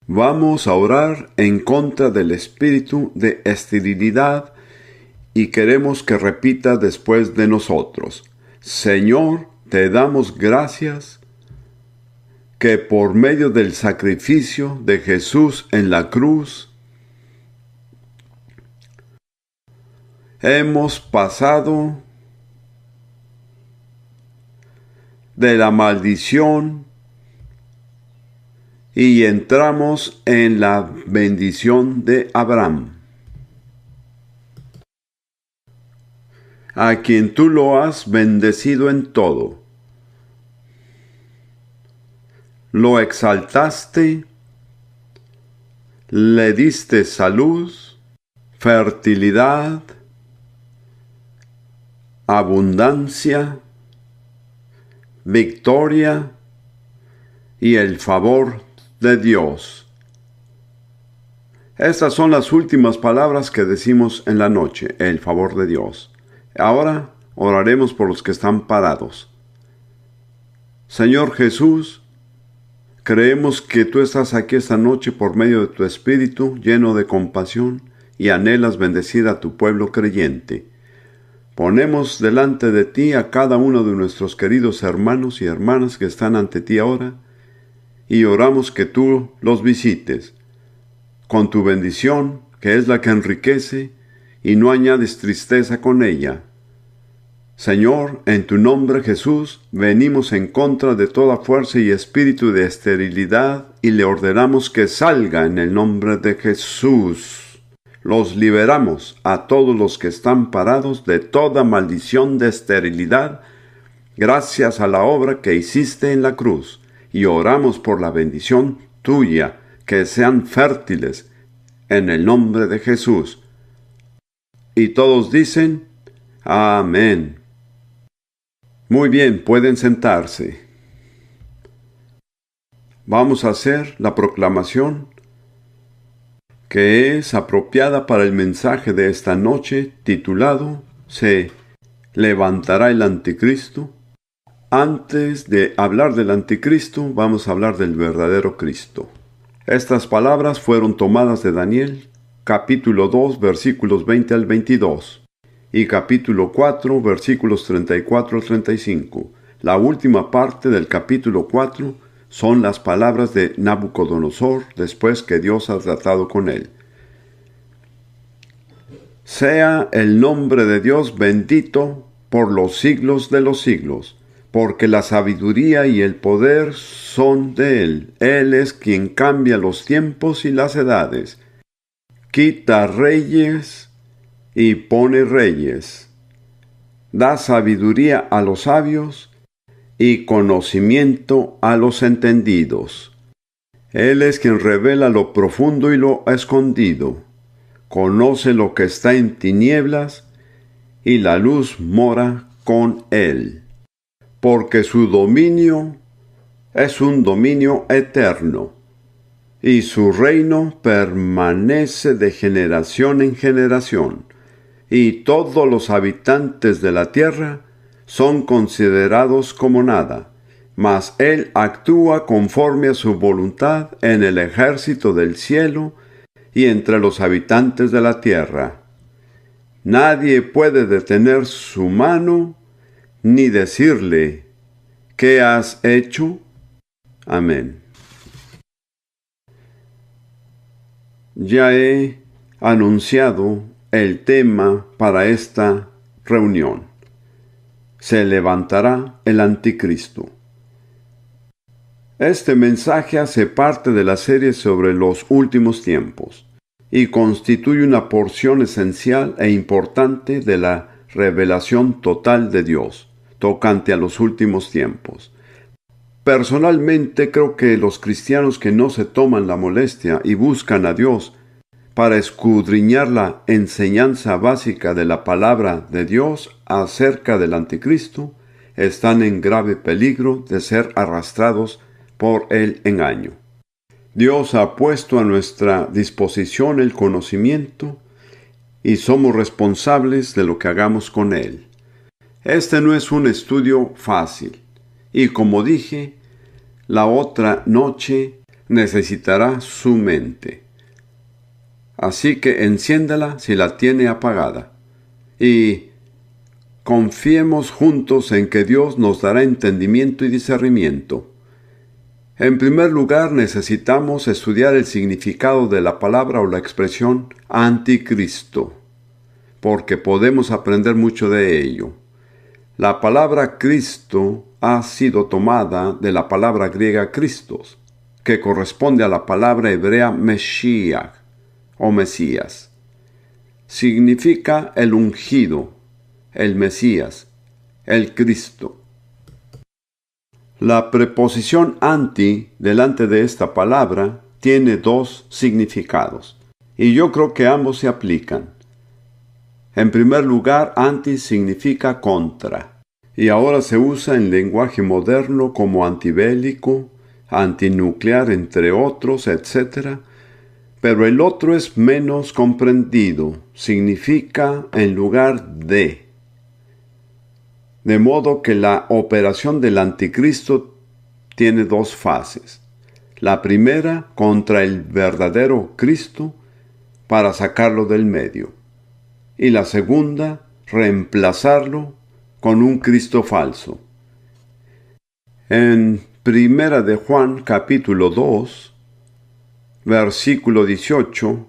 Vamos a orar en contra del espíritu de esterilidad y queremos que repita después de nosotros. Señor, te damos gracias que por medio del sacrificio de Jesús en la cruz hemos pasado de la maldición y entramos en la bendición de Abraham, a quien tú lo has bendecido en todo. Lo exaltaste, le diste salud, fertilidad, abundancia, victoria y el favor de Dios. Estas son las últimas palabras que decimos en la noche, el favor de Dios. Ahora oraremos por los que están parados. Señor Jesús, creemos que tú estás aquí esta noche por medio de tu Espíritu lleno de compasión y anhelas bendecir a tu pueblo creyente. Ponemos delante de ti a cada uno de nuestros queridos hermanos y hermanas que están ante ti ahora y oramos que tú los visites con tu bendición, que es la que enriquece y no añades tristeza con ella. Señor, en tu nombre Jesús, venimos en contra de toda fuerza y espíritu de esterilidad y le ordenamos que salga en el nombre de Jesús. Los liberamos a todos los que están parados de toda maldición de esterilidad, gracias a la obra que hiciste en la cruz, y oramos por la bendición tuya, que sean fértiles, en el nombre de Jesús. Y todos dicen, amén. Muy bien, pueden sentarse. Vamos a hacer la proclamación que es apropiada para el mensaje de esta noche, titulado ¿Se levantará el anticristo? Antes de hablar del anticristo, vamos a hablar del verdadero Cristo. Estas palabras fueron tomadas de Daniel, capítulo 2, versículos 20 al 22, y capítulo 4, versículos 34 al 35. La última parte del capítulo 4 son las palabras de Nabucodonosor después que Dios ha tratado con él. Sea el nombre de Dios bendito por los siglos de los siglos, porque la sabiduría y el poder son de Él. Él es quien cambia los tiempos y las edades, quita reyes y pone reyes, da sabiduría a los sabios y conocimiento a los entendidos. Él es quien revela lo profundo y lo escondido, conoce lo que está en tinieblas y la luz mora con Él. Porque su dominio es un dominio eterno, y su reino permanece de generación en generación, y todos los habitantes de la tierra son considerados como nada, mas Él actúa conforme a su voluntad en el ejército del cielo y entre los habitantes de la tierra. Nadie puede detener su mano, ni decirle, ¿qué has hecho? Amén. Ya he anunciado el tema para esta reunión. Se levantará el anticristo. Este mensaje hace parte de la serie sobre los últimos tiempos y constituye una porción esencial e importante de la revelación total de Dios tocante a los últimos tiempos. Personalmente creo que los cristianos que no se toman la molestia y buscan a Dios para escudriñar la enseñanza básica de la palabra de Dios acerca del anticristo están en grave peligro de ser arrastrados por el engaño. Dios ha puesto a nuestra disposición el conocimiento y somos responsables de lo que hagamos con él. Este no es un estudio fácil y, como dije la otra noche, necesitará su mente. Así que enciéndala si la tiene apagada. Y confiemos juntos en que Dios nos dará entendimiento y discernimiento. En primer lugar, necesitamos estudiar el significado de la palabra o la expresión anticristo, porque podemos aprender mucho de ello. La palabra Cristo ha sido tomada de la palabra griega Christos, que corresponde a la palabra hebrea Mesías o Mesías. Significa el ungido, el Mesías, el Cristo. La preposición anti delante de esta palabra tiene dos significados, y yo creo que ambos se aplican. En primer lugar, anti significa contra, y ahora se usa en lenguaje moderno como antibélico, antinuclear, entre otros, etc. Pero el otro es menos comprendido, significa en lugar de. De modo que la operación del anticristo tiene dos fases. La primera, contra el verdadero Cristo, para sacarlo del medio. Y la segunda, reemplazarlo con un Cristo falso. En Primera de Juan, capítulo 2, versículo 18,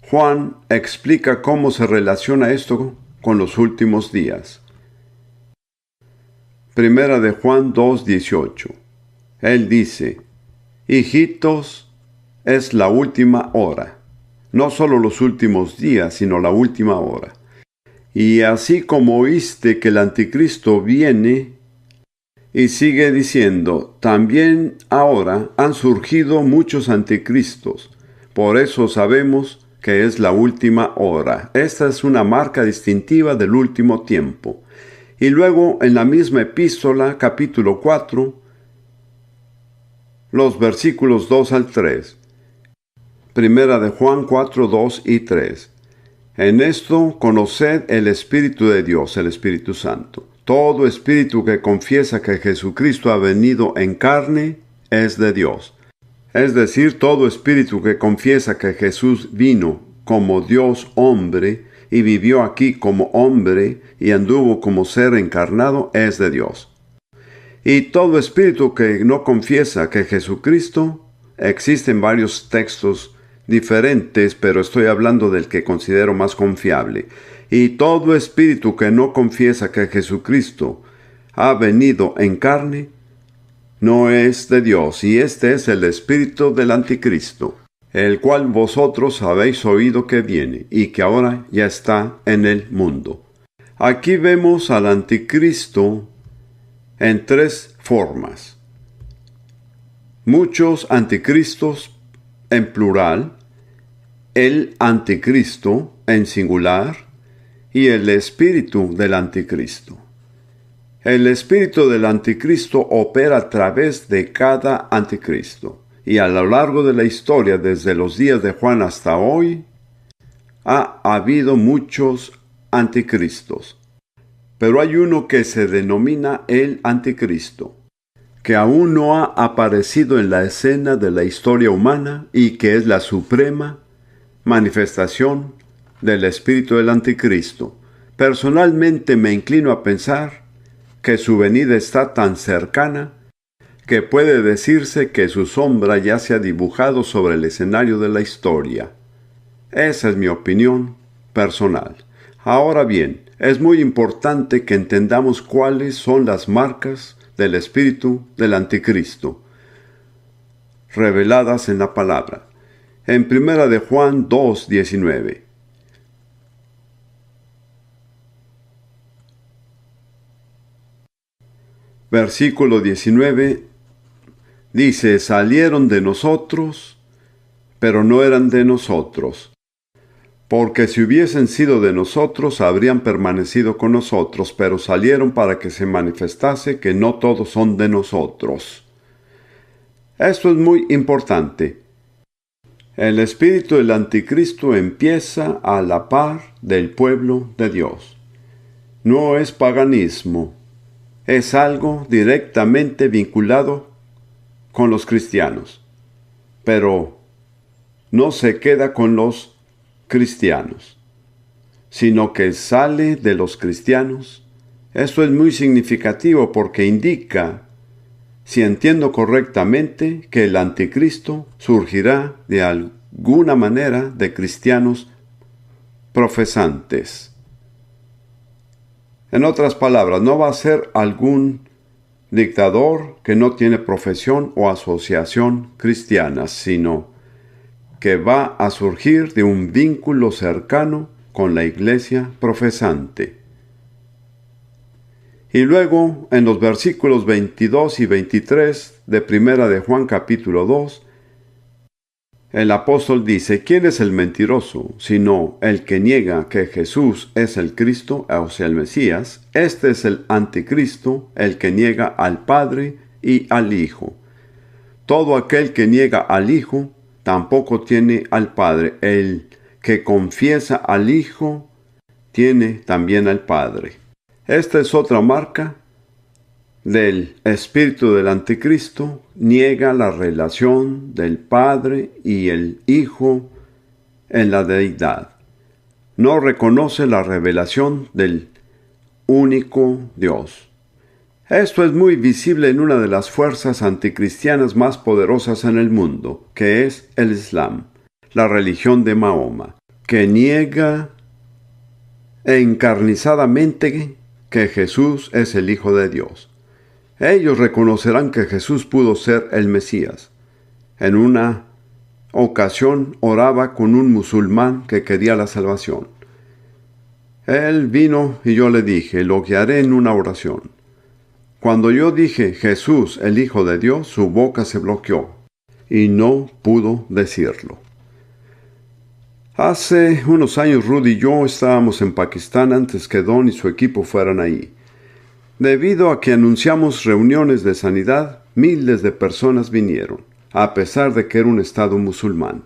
Juan explica cómo se relaciona esto con los últimos días. Primera de Juan 2:18. Él dice: hijitos, es la última hora. No solo los últimos días, sino la última hora. Y así como oíste que el anticristo viene, y sigue diciendo, también ahora han surgido muchos anticristos. Por eso sabemos que es la última hora. Esta es una marca distintiva del último tiempo. Y luego en la misma epístola, capítulo 4, los versículos 2 al 3. Primera de Juan 4, 2 y 3. En esto conoced el Espíritu de Dios, el Espíritu Santo. Todo espíritu que confiesa que Jesucristo ha venido en carne es de Dios. Es decir, todo espíritu que confiesa que Jesús vino como Dios hombre y vivió aquí como hombre y anduvo como ser encarnado es de Dios. Y todo espíritu que no confiesa que Jesucristo, existen varios textos diferentes, pero estoy hablando del que considero más confiable. Y todo espíritu que no confiesa que Jesucristo ha venido en carne, no es de Dios, y este es el espíritu del anticristo, el cual vosotros habéis oído que viene, y que ahora ya está en el mundo. Aquí vemos al anticristo en tres formas. Muchos anticristos en plural, el anticristo en singular y el espíritu del anticristo. El espíritu del anticristo opera a través de cada anticristo y a lo largo de la historia, desde los días de Juan hasta hoy, ha habido muchos anticristos. Pero hay uno que se denomina el anticristo, que aún no ha aparecido en la escena de la historia humana y que es la suprema manifestación del espíritu del anticristo. Personalmente me inclino a pensar que su venida está tan cercana que puede decirse que su sombra ya se ha dibujado sobre el escenario de la historia. Esa es mi opinión personal. Ahora bien, es muy importante que entendamos cuáles son las marcas del espíritu del anticristo, reveladas en la palabra. En Primera de Juan 2:19. Versículo 19 dice: salieron de nosotros, pero no eran de nosotros. Porque si hubiesen sido de nosotros, habrían permanecido con nosotros, pero salieron para que se manifestase que no todos son de nosotros. Esto es muy importante. El espíritu del anticristo empieza a la par del pueblo de Dios. No es paganismo, es algo directamente vinculado con los cristianos. pero no se queda con los cristianos, sino que sale de los cristianos. Esto es muy significativo porque indica, si entiendo correctamente, que el anticristo surgirá de alguna manera de cristianos profesantes. En otras palabras, no va a ser algún dictador que no tiene profesión o asociación cristiana, sino que va a surgir de un vínculo cercano con la iglesia profesante. Y luego, en los versículos 22 y 23 de Primera de Juan capítulo 2, el apóstol dice: ¿quién es el mentiroso, sino el que niega que Jesús es el Cristo, o sea, el Mesías? Este es el anticristo, el que niega al Padre y al Hijo. Todo aquel que niega al Hijo, tampoco tiene al Padre. El que confiesa al Hijo, tiene también al Padre. Esta es otra marca del espíritu del anticristo. Niega la relación del Padre y el Hijo en la deidad. No reconoce la revelación del único Dios. Esto es muy visible en una de las fuerzas anticristianas más poderosas en el mundo, que es el Islam, la religión de Mahoma, que niega encarnizadamente que Jesús es el Hijo de Dios. Ellos reconocerán que Jesús pudo ser el Mesías. En una ocasión oraba con un musulmán que quería la salvación. Él vino y yo le dije: lo guiaré en una oración. Cuando yo dije Jesús, el Hijo de Dios, su boca se bloqueó y no pudo decirlo. Hace unos años Rudy y yo estábamos en Pakistán antes que Don y su equipo fueran ahí. Debido a que anunciamos reuniones de sanidad, miles de personas vinieron, a pesar de que era un estado musulmán.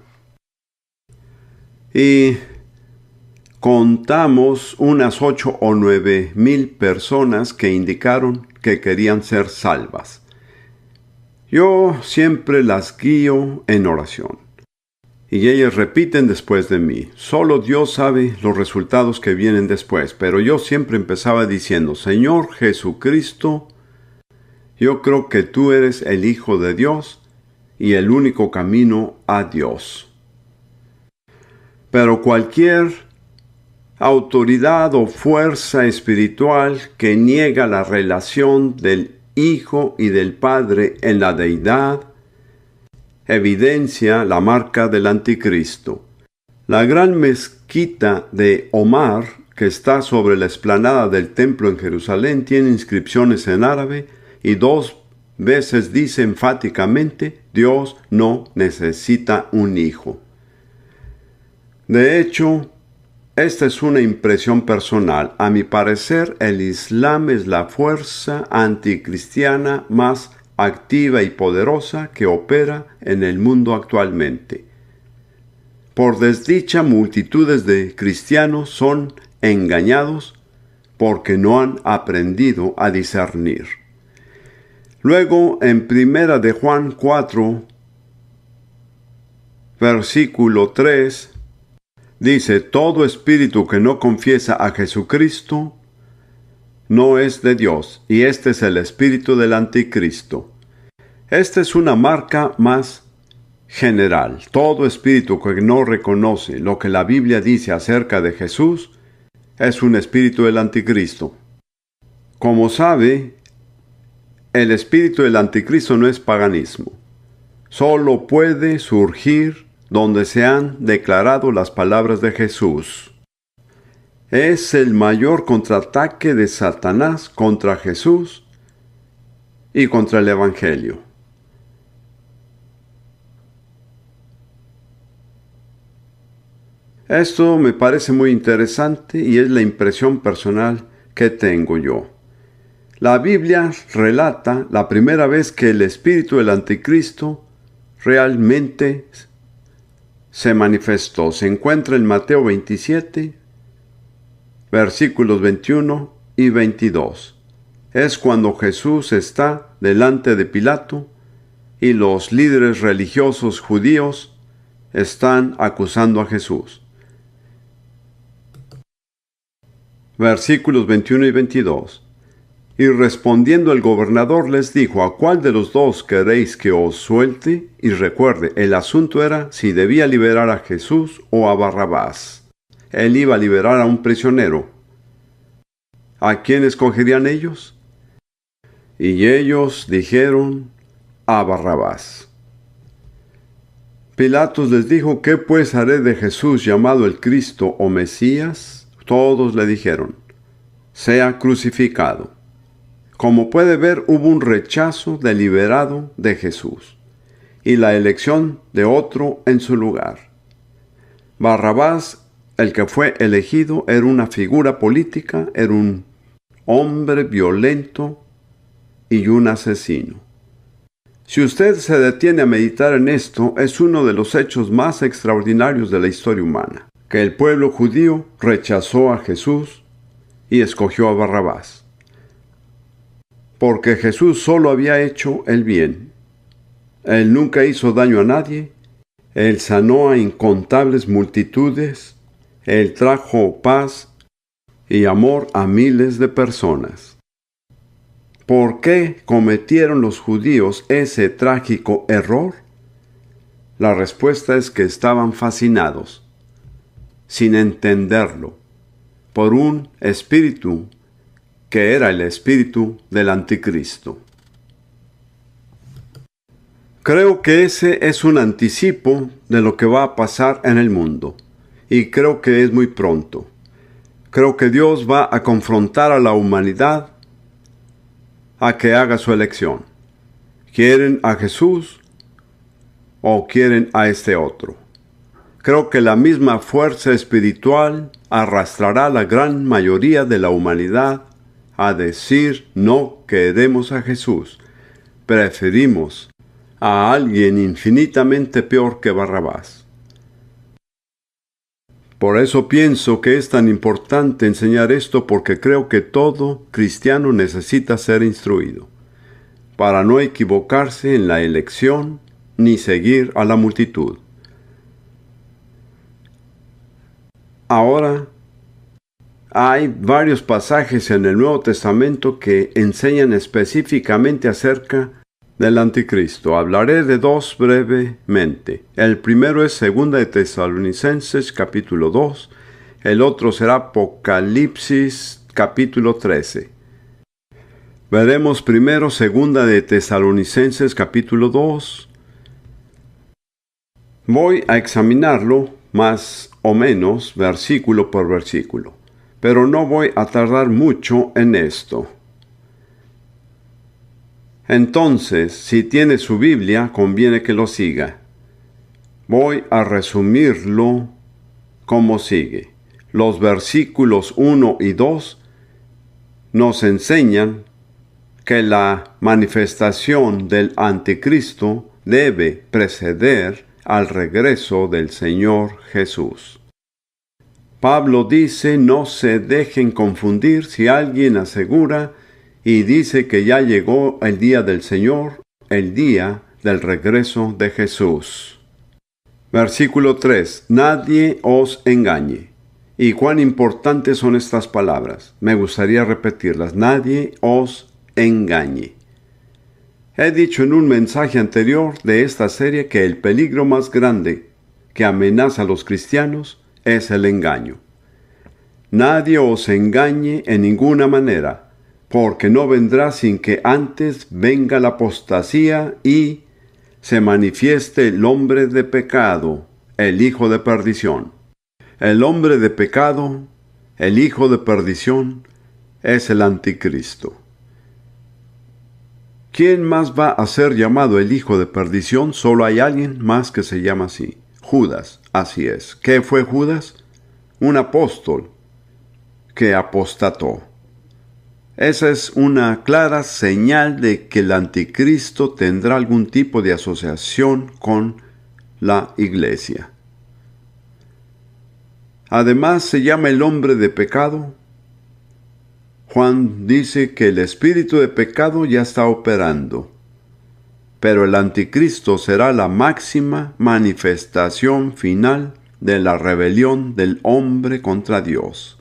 Y contamos unas 8 o 9 mil personas que indicaron que querían ser salvas. Yo siempre las guío en oración. Y ellas repiten después de mí: solo Dios sabe los resultados que vienen después. Pero yo siempre empezaba diciendo: Señor Jesucristo, yo creo que tú eres el Hijo de Dios y el único camino a Dios. Pero cualquier autoridad o fuerza espiritual que niega la relación del Hijo y del Padre en la deidad, evidencia la marca del anticristo. La gran mezquita de Omar, que está sobre la explanada del templo en Jerusalén, tiene inscripciones en árabe y 2 veces dice enfáticamente: Dios no necesita un hijo. De hecho, esta es una impresión personal. A mi parecer, el Islam es la fuerza anticristiana más activa y poderosa que opera en el mundo actualmente. Por desdicha, multitudes de cristianos son engañados porque no han aprendido a discernir. Luego, en Primera de Juan 4, versículo 3, dice: todo espíritu que no confiesa a Jesucristo no es de Dios, y este es el espíritu del anticristo. Esta es una marca más general. Todo espíritu que no reconoce lo que la Biblia dice acerca de Jesús es un espíritu del anticristo. Como sabe, el espíritu del anticristo no es paganismo. Solo puede surgir donde se han declarado las palabras de Jesús. Es el mayor contraataque de Satanás contra Jesús y contra el Evangelio. Esto me parece muy interesante y es la impresión personal que tengo yo. La Biblia relata la primera vez que el espíritu del anticristo realmente se manifestó. Se encuentra en Mateo 27, versículos 21 y 22. Es cuando Jesús está delante de Pilato y los líderes religiosos judíos están acusando a Jesús. Versículos 21 y 22. Y respondiendo el gobernador les dijo: ¿A cuál de los dos queréis que os suelte? Y recuerde, el asunto era si debía liberar a Jesús o a Barrabás. Él iba a liberar a un prisionero. ¿A quién escogerían ellos? Y ellos dijeron: a Barrabás. Pilatos les dijo: ¿qué pues haré de Jesús llamado el Cristo o Mesías? Todos le dijeron: sea crucificado. Como puede ver, hubo un rechazo deliberado de Jesús y la elección de otro en su lugar. Barrabás, el que fue elegido, era una figura política, era un hombre violento y un asesino. Si usted se detiene a meditar en esto, es uno de los hechos más extraordinarios de la historia humana, que el pueblo judío rechazó a Jesús y escogió a Barrabás. Porque Jesús solo había hecho el bien. Él nunca hizo daño a nadie. Él sanó a incontables multitudes. Él trajo paz y amor a miles de personas. ¿Por qué cometieron los judíos ese trágico error? La respuesta es que estaban fascinados, sin entenderlo, por un espíritu que era el espíritu del anticristo. Creo que ese es un anticipo de lo que va a pasar en el mundo, y creo que es muy pronto. Creo que Dios va a confrontar a la humanidad a que haga su elección. ¿Quieren a Jesús o quieren a este otro? Creo que la misma fuerza espiritual arrastrará a la gran mayoría de la humanidad a decir: no queremos a Jesús, preferimos a alguien infinitamente peor que Barrabás. Por eso pienso que es tan importante enseñar esto, porque creo que todo cristiano necesita ser instruido, para no equivocarse en la elección ni seguir a la multitud. Ahora, hay varios pasajes en el Nuevo Testamento que enseñan específicamente acerca del anticristo. Hablaré de dos brevemente. El primero es 2 de Tesalonicenses capítulo 2. El otro será Apocalipsis capítulo 13. Veremos primero 2 de Tesalonicenses capítulo 2. Voy a examinarlo más o menos versículo por versículo, pero no voy a tardar mucho en esto. Entonces, si tiene su Biblia, conviene que lo siga. Voy a resumirlo como sigue. Los versículos 1 y 2 nos enseñan que la manifestación del anticristo debe preceder al regreso del Señor Jesús. Pablo dice: no se dejen confundir. Si alguien asegura y dice que ya llegó el día del Señor, el día del regreso de Jesús. Versículo 3. Nadie os engañe. Y cuán importantes son estas palabras. Me gustaría repetirlas. Nadie os engañe. He dicho en un mensaje anterior de esta serie que el peligro más grande que amenaza a los cristianos es el engaño. Nadie os engañe en ninguna manera, porque no vendrá sin que antes venga la apostasía y se manifieste el hombre de pecado, el hijo de perdición. El hombre de pecado, el hijo de perdición, es el anticristo. ¿Quién más va a ser llamado el hijo de perdición? Solo hay alguien más que se llama así: Judas. Así es. ¿Qué fue Judas? Un apóstol que apostató. Esa es una clara señal de que el anticristo tendrá algún tipo de asociación con la iglesia. Además, se llama el hombre de pecado. Juan dice que el espíritu de pecado ya está operando. pero el anticristo será la máxima manifestación final de la rebelión del hombre contra Dios.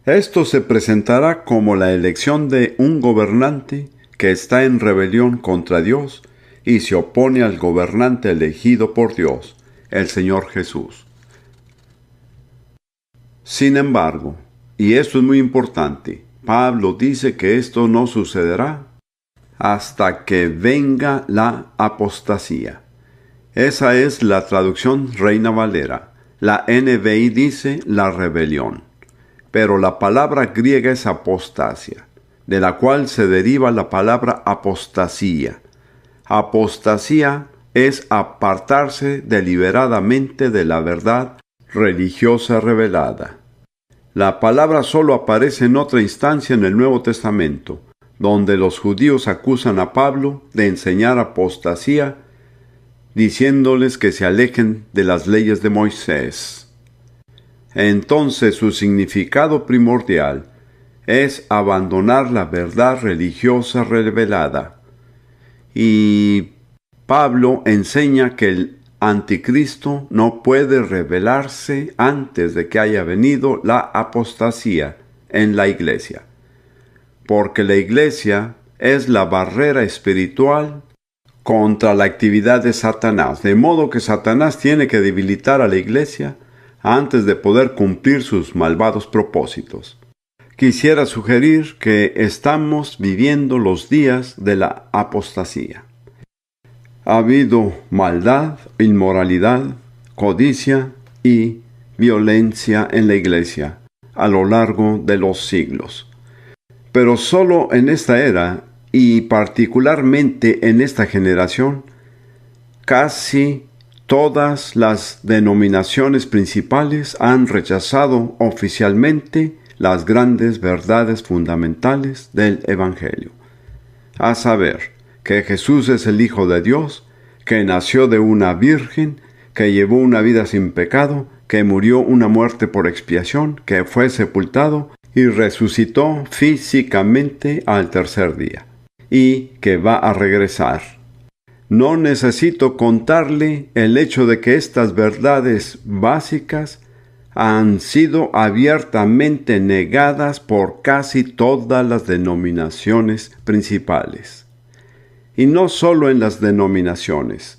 Esto se presentará como la elección de un gobernante que está en rebelión contra Dios y se opone al gobernante elegido por Dios, el Señor Jesús. Sin embargo, y esto es muy importante, Pablo dice que esto no sucederá hasta que venga la apostasía. Esa es la traducción Reina Valera. La NBI dice la rebelión. Pero la palabra griega es apostasia, de la cual se deriva la palabra apostasía. Apostasía es apartarse deliberadamente de la verdad religiosa revelada. La palabra solo aparece en otra instancia en el Nuevo Testamento, donde los judíos acusan a Pablo de enseñar apostasía, diciéndoles que se alejen de las leyes de Moisés. Entonces su significado primordial es abandonar la verdad religiosa revelada. Y Pablo enseña que el anticristo no puede revelarse antes de que haya venido la apostasía en la iglesia, porque la iglesia es la barrera espiritual contra la actividad de Satanás, de modo que Satanás tiene que debilitar a la iglesia antes de poder cumplir sus malvados propósitos. Quisiera sugerir que estamos viviendo los días de la apostasía. Ha habido maldad, inmoralidad, codicia y violencia en la iglesia a lo largo de los siglos. Pero solo en esta era, y particularmente en esta generación, casi todas las denominaciones principales han rechazado oficialmente las grandes verdades fundamentales del Evangelio, a saber, que Jesús es el Hijo de Dios, que nació de una virgen, que llevó una vida sin pecado, que murió una muerte por expiación, que fue sepultado y resucitó físicamente al tercer día, y que va a regresar. No necesito contarle el hecho de que estas verdades básicas han sido abiertamente negadas por casi todas las denominaciones principales. Y no solo en las denominaciones,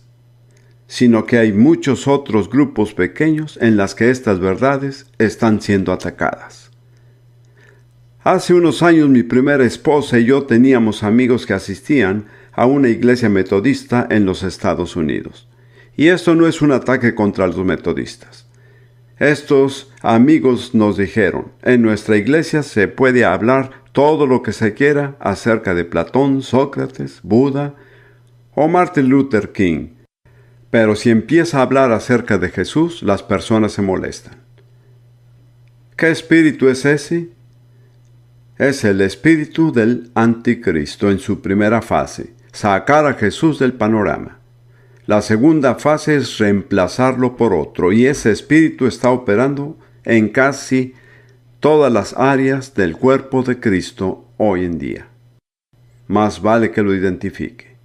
sino que hay muchos otros grupos pequeños en las que estas verdades están siendo atacadas. Hace unos años mi primera esposa y yo teníamos amigos que asistían a una iglesia metodista en los Estados Unidos. Y esto no es un ataque contra los metodistas. Estos amigos nos dijeron, en nuestra iglesia se puede hablar todo lo que se quiera acerca de Platón, Sócrates, Buda o Martin Luther King, pero si empieza a hablar acerca de Jesús, las personas se molestan. ¿Qué espíritu es ese? Es el espíritu del anticristo en su primera fase, sacar a Jesús del panorama. La segunda fase es reemplazarlo por otro, y ese espíritu está operando en casi todas las áreas del cuerpo de Cristo hoy en día. Más vale que lo identifique.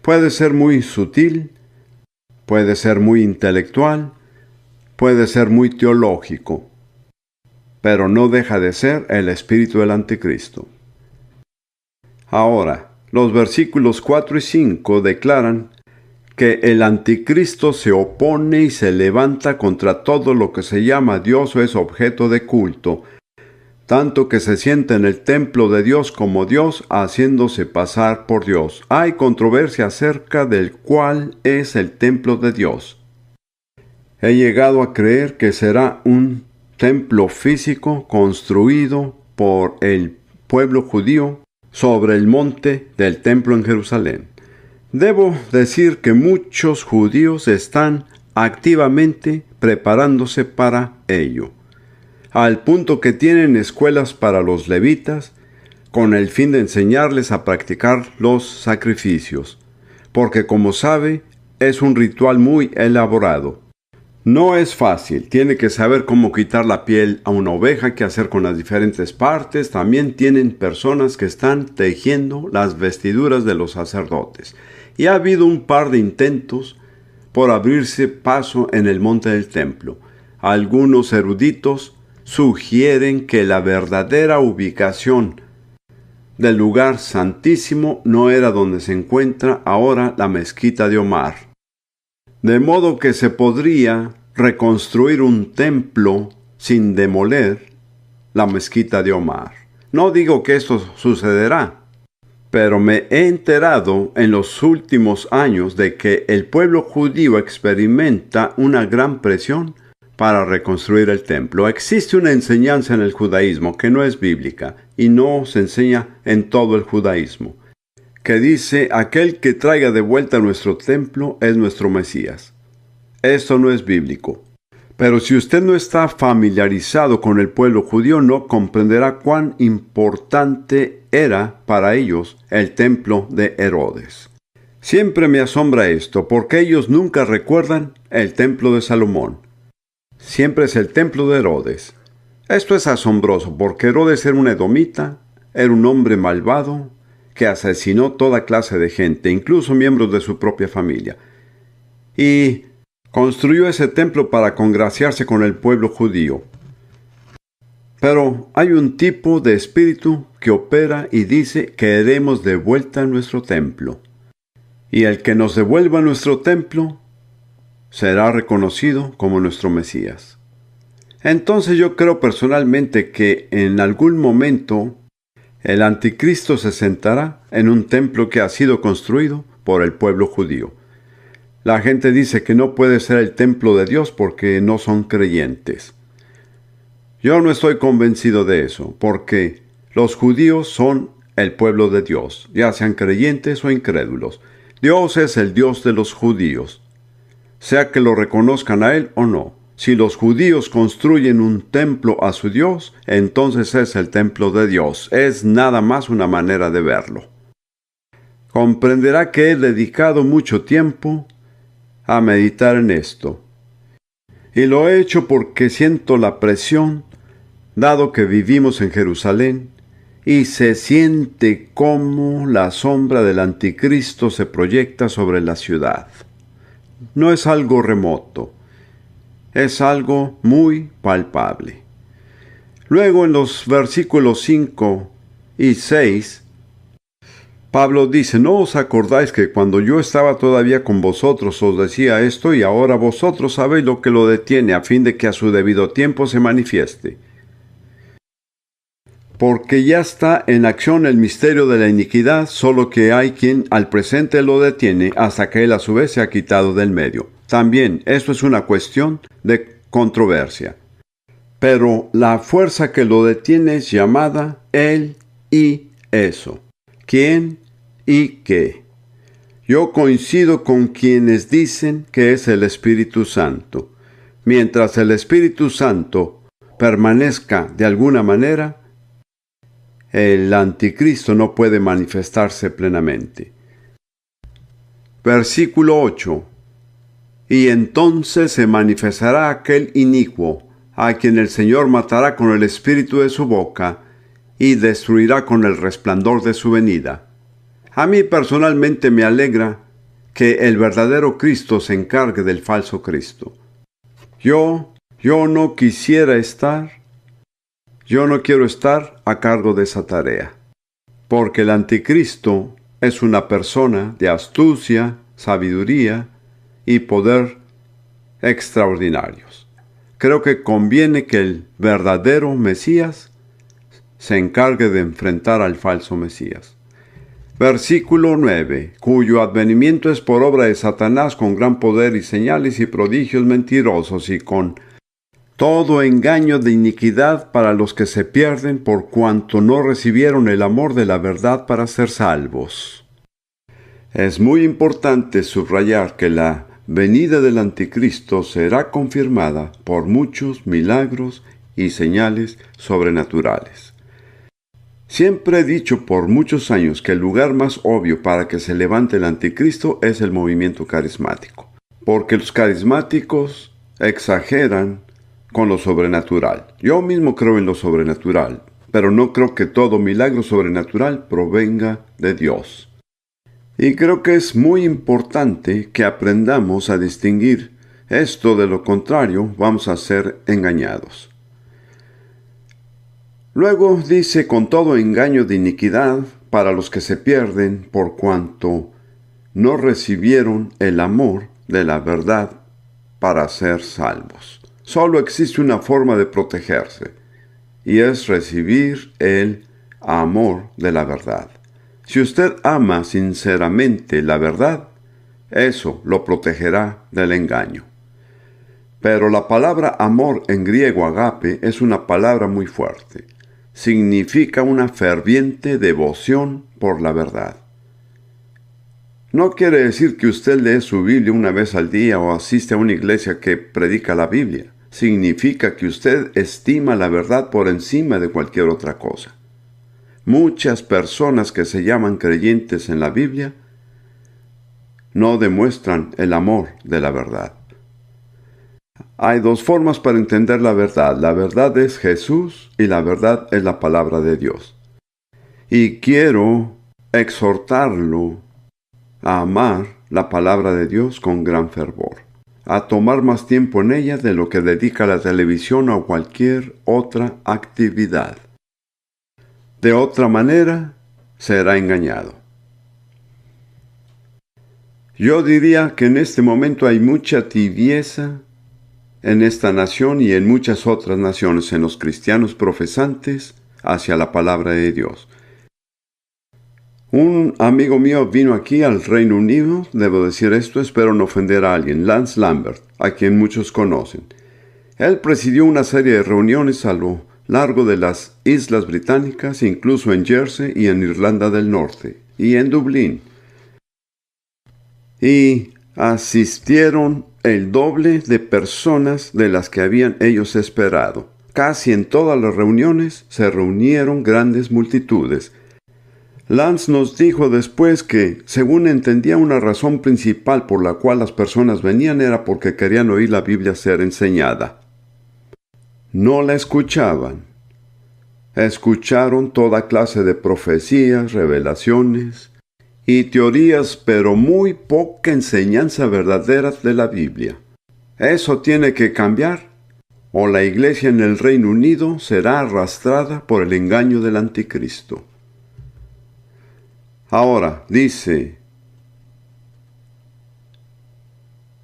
Puede ser muy sutil, puede ser muy intelectual, puede ser muy teológico, pero no deja de ser el espíritu del anticristo. Ahora, los versículos 4 y 5 declaran que el anticristo se opone y se levanta contra todo lo que se llama Dios o es objeto de culto, tanto que se sienta en el templo de Dios como Dios, haciéndose pasar por Dios. Hay controversia acerca del cuál es el templo de Dios. He llegado a creer que será un templo físico construido por el pueblo judío sobre el monte del templo en Jerusalén. Debo decir que muchos judíos están activamente preparándose para ello, al punto que tienen escuelas para los levitas con el fin de enseñarles a practicar los sacrificios, porque como sabe, es un ritual muy elaborado. No es fácil, tiene que saber cómo quitar la piel a una oveja, qué hacer con las diferentes partes. También tienen personas que están tejiendo las vestiduras de los sacerdotes. Y ha habido un par de intentos por abrirse paso en el monte del templo. Algunos eruditos sugieren que la verdadera ubicación del lugar santísimo no era donde se encuentra ahora la mezquita de Omar. De modo que se podría reconstruir un templo sin demoler la mezquita de Omar. No digo que esto sucederá, pero me he enterado en los últimos años de que el pueblo judío experimenta una gran presión para reconstruir el templo. Existe una enseñanza en el judaísmo que no es bíblica y no se enseña en todo el judaísmo, que dice: aquel que traiga de vuelta nuestro templo es nuestro Mesías. Esto no es bíblico. Pero si usted no está familiarizado con el pueblo judío, no comprenderá cuán importante era para ellos el templo de Herodes. Siempre me asombra esto, porque ellos nunca recuerdan el templo de Salomón. Siempre es el templo de Herodes. Esto es asombroso, porque Herodes era un edomita, era un hombre malvado, que asesinó toda clase de gente, incluso miembros de su propia familia. Y construyó ese templo para congraciarse con el pueblo judío. Pero hay un tipo de espíritu que opera y dice: queremos de vuelta nuestro templo. Y el que nos devuelva nuestro templo será reconocido como nuestro Mesías. Entonces yo creo personalmente que en algún momento el anticristo se sentará en un templo que ha sido construido por el pueblo judío. La gente dice que no puede ser el templo de Dios porque no son creyentes. Yo no estoy convencido de eso, porque los judíos son el pueblo de Dios, ya sean creyentes o incrédulos. Dios es el Dios de los judíos, sea que lo reconozcan a Él o no. Si los judíos construyen un templo a su Dios, entonces es el templo de Dios. Es nada más una manera de verlo. Comprenderá que he dedicado mucho tiempo a meditar en esto. Y lo he hecho porque siento la presión, dado que vivimos en Jerusalén, y se siente como la sombra del anticristo se proyecta sobre la ciudad. No es algo remoto. Es algo muy palpable. Luego en los versículos 5 y 6, Pablo dice: ¿no os acordáis que cuando yo estaba todavía con vosotros os decía esto, y ahora vosotros sabéis lo que lo detiene, a fin de que a su debido tiempo se manifieste? Porque ya está en acción el misterio de la iniquidad, solo que hay quien al presente lo detiene hasta que él a su vez se ha quitado del medio. También esto es una cuestión de controversia. Pero la fuerza que lo detiene es llamada él y eso. ¿Quién y qué? Yo coincido con quienes dicen que es el Espíritu Santo. Mientras el Espíritu Santo permanezca de alguna manera, el anticristo no puede manifestarse plenamente. Versículo 8. Y entonces se manifestará aquel inicuo, a quien el Señor matará con el espíritu de su boca, y destruirá con el resplandor de su venida. A mí personalmente me alegra que el verdadero Cristo se encargue del falso Cristo. Yo no quiero estar a cargo de esa tarea, porque el anticristo es una persona de astucia, sabiduría y poder extraordinarios. Creo que conviene que el verdadero Mesías se encargue de enfrentar al falso Mesías. Versículo 9, cuyo advenimiento es por obra de Satanás con gran poder y señales y prodigios mentirosos y con todo engaño de iniquidad para los que se pierden por cuanto no recibieron el amor de la verdad para ser salvos. Es muy importante subrayar que la venida del anticristo será confirmada por muchos milagros y señales sobrenaturales. Siempre he dicho por muchos años que el lugar más obvio para que se levante el anticristo es el movimiento carismático, porque los carismáticos exageran con lo sobrenatural. Yo mismo creo en lo sobrenatural, pero no creo que todo milagro sobrenatural provenga de Dios. Y creo que es muy importante que aprendamos a distinguir esto, de lo contrario vamos a ser engañados. Luego dice, con todo engaño de iniquidad para los que se pierden por cuanto no recibieron el amor de la verdad para ser salvos. Solo existe una forma de protegerse, y es recibir el amor de la verdad. Si usted ama sinceramente la verdad, eso lo protegerá del engaño. Pero la palabra amor en griego agape es una palabra muy fuerte. Significa una ferviente devoción por la verdad. No quiere decir que usted lee su Biblia una vez al día o asiste a una iglesia que predica la Biblia. Significa que usted estima la verdad por encima de cualquier otra cosa. Muchas personas que se llaman creyentes en la Biblia no demuestran el amor de la verdad. Hay dos formas para entender la verdad. La verdad es Jesús y la verdad es la palabra de Dios. Y quiero exhortarlo a amar la palabra de Dios con gran fervor, a tomar más tiempo en ella de lo que dedica a la televisión o cualquier otra actividad. De otra manera, será engañado. Yo diría que en este momento hay mucha tibieza en esta nación y en muchas otras naciones, en los cristianos profesantes hacia la palabra de Dios. Un amigo mío vino aquí al Reino Unido, debo decir esto, espero no ofender a alguien, Lance Lambert, a quien muchos conocen. Él presidió una serie de reuniones a lo largo de las Islas Británicas, incluso en Jersey y en Irlanda del Norte, y en Dublín. Y asistieron el doble de personas de las que habían ellos esperado. Casi en todas las reuniones se reunieron grandes multitudes. Lance nos dijo después que, según entendía, una razón principal por la cual las personas venían era porque querían oír la Biblia ser enseñada. No la escuchaban. Escucharon toda clase de profecías, revelaciones y teorías, pero muy poca enseñanza verdadera de la Biblia. Eso tiene que cambiar, o la iglesia en el Reino Unido será arrastrada por el engaño del anticristo. Ahora, dice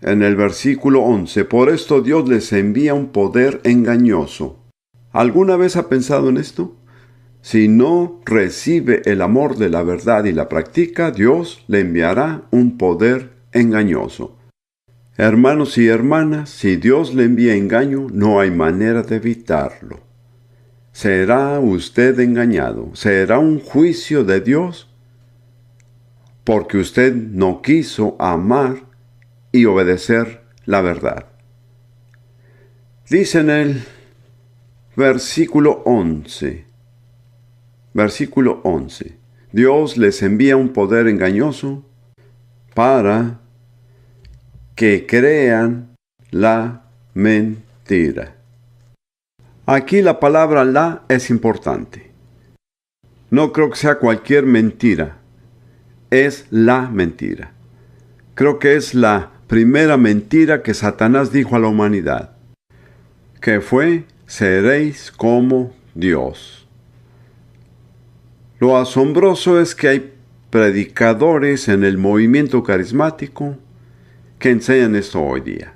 en el versículo 11, por esto Dios les envía un poder engañoso. ¿Alguna vez ha pensado en esto? Si no recibe el amor de la verdad y la practica, Dios le enviará un poder engañoso. Hermanos y hermanas, si Dios le envía engaño, no hay manera de evitarlo. Será usted engañado. Será un juicio de Dios porque usted no quiso amar y obedecer la verdad. Dice en el versículo 11, Dios les envía un poder engañoso para que crean la mentira. Aquí la palabra la es importante. No creo que sea cualquier mentira. Es la mentira. Creo que es la primera mentira que Satanás dijo a la humanidad, que fue, seréis como Dios. Lo asombroso es que hay predicadores en el movimiento carismático que enseñan esto hoy día.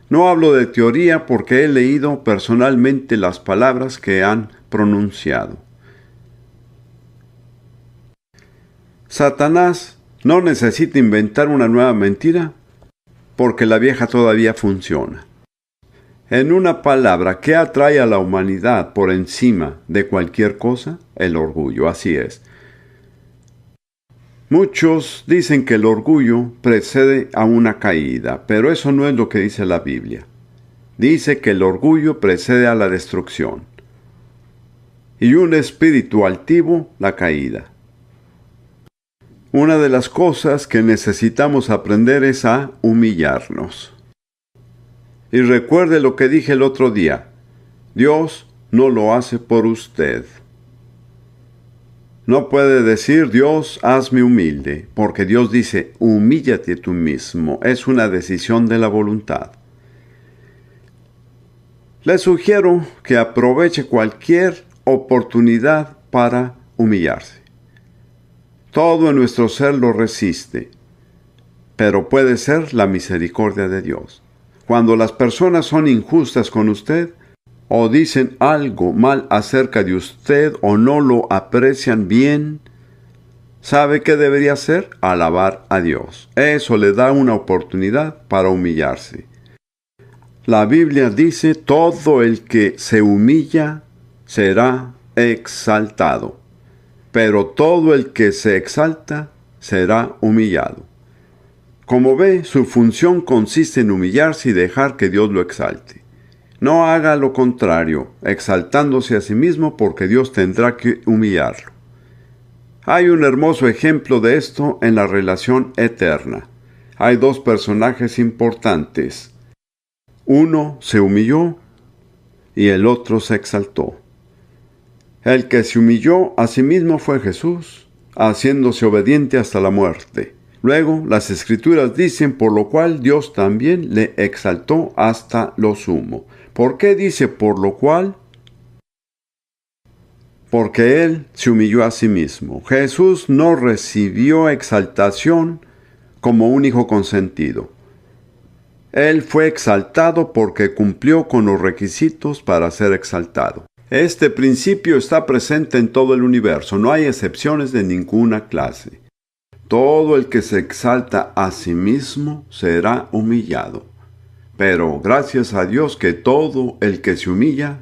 No hablo de teoría porque he leído personalmente las palabras que han pronunciado. Satanás no necesita inventar una nueva mentira porque la vieja todavía funciona. En una palabra, ¿qué atrae a la humanidad por encima de cualquier cosa? El orgullo, así es. Muchos dicen que el orgullo precede a una caída, pero eso no es lo que dice la Biblia. Dice que el orgullo precede a la destrucción y un espíritu altivo la caída. Una de las cosas que necesitamos aprender es a humillarnos. Y recuerde lo que dije el otro día. Dios no lo hace por usted. No puede decir, Dios, hazme humilde, porque Dios dice, humíllate tú mismo. Es una decisión de la voluntad. Le sugiero que aproveche cualquier oportunidad para humillarse. Todo en nuestro ser lo resiste, pero puede ser la misericordia de Dios. Cuando las personas son injustas con usted, o dicen algo mal acerca de usted, o no lo aprecian bien, ¿sabe qué debería hacer? Alabar a Dios. Eso le da una oportunidad para humillarse. La Biblia dice, todo el que se humilla será exaltado, pero todo el que se exalta será humillado. Como ve, su función consiste en humillarse y dejar que Dios lo exalte. No haga lo contrario, exaltándose a sí mismo, porque Dios tendrá que humillarlo. Hay un hermoso ejemplo de esto en la relación eterna. Hay dos personajes importantes. Uno se humilló y el otro se exaltó. El que se humilló a sí mismo fue Jesús, haciéndose obediente hasta la muerte. Luego, las Escrituras dicen, por lo cual Dios también le exaltó hasta lo sumo. ¿Por qué dice por lo cual? Porque Él se humilló a sí mismo. Jesús no recibió exaltación como un hijo consentido. Él fue exaltado porque cumplió con los requisitos para ser exaltado. Este principio está presente en todo el universo, no hay excepciones de ninguna clase. Todo el que se exalta a sí mismo será humillado. Pero gracias a Dios que todo el que se humilla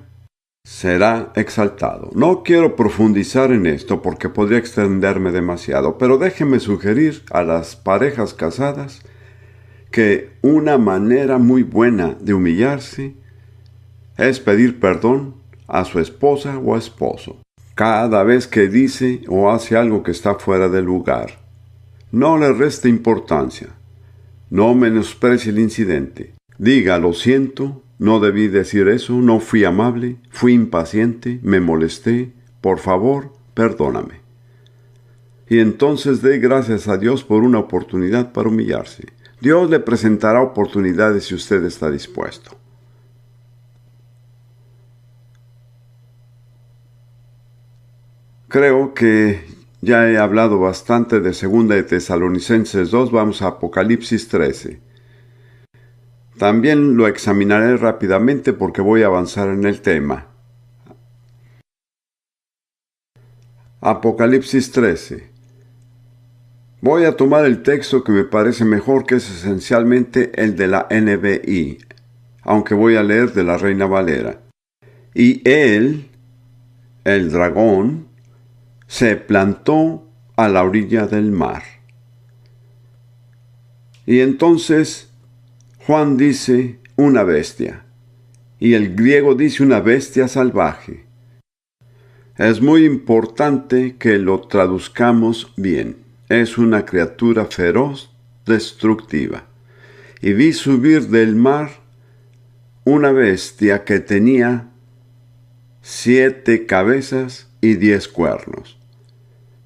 será exaltado. No quiero profundizar en esto porque podría extenderme demasiado, pero déjenme sugerir a las parejas casadas que una manera muy buena de humillarse es pedir perdón a su esposa o esposo cada vez que dice o hace algo que está fuera de lugar. No le reste importancia. No menosprecie el incidente. Diga, lo siento, no debí decir eso, no fui amable, fui impaciente, me molesté, por favor, perdóname. Y entonces dé gracias a Dios por una oportunidad para humillarse. Dios le presentará oportunidades si usted está dispuesto. Creo que ya he hablado bastante de 2 de Tesalonicenses 2, vamos a Apocalipsis 13. También lo examinaré rápidamente porque voy a avanzar en el tema. Apocalipsis 13. Voy a tomar el texto que me parece mejor, que es esencialmente el de la NBI, aunque voy a leer de la Reina Valera. Y él, el dragón, se plantó a la orilla del mar. Y entonces Juan dice una bestia, y el griego dice una bestia salvaje. Es muy importante que lo traduzcamos bien. Es una criatura feroz, destructiva. Y vi subir del mar una bestia que tenía 7 cabezas y 10 cuernos.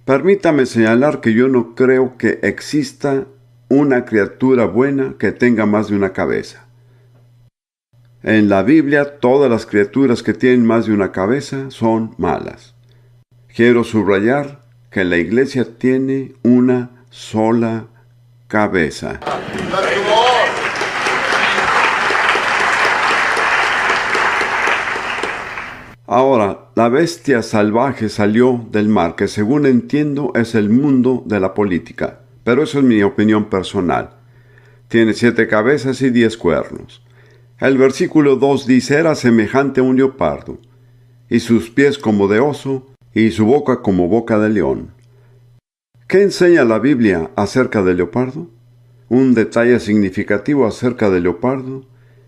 Permítame señalar que yo no creo que exista una criatura buena que tenga más de una cabeza. En la Biblia, todas las criaturas que tienen más de una cabeza son malas. Quiero subrayar que la iglesia tiene una sola cabeza. Ahora, la bestia salvaje salió del mar, que según entiendo es el mundo de la política, pero eso es mi opinión personal. Tiene 7 cabezas y 10 cuernos. El versículo 2 dice, era semejante a un leopardo, y sus pies como de oso, y su boca como boca de león. ¿Qué enseña la Biblia acerca del leopardo? Un detalle significativo acerca del leopardo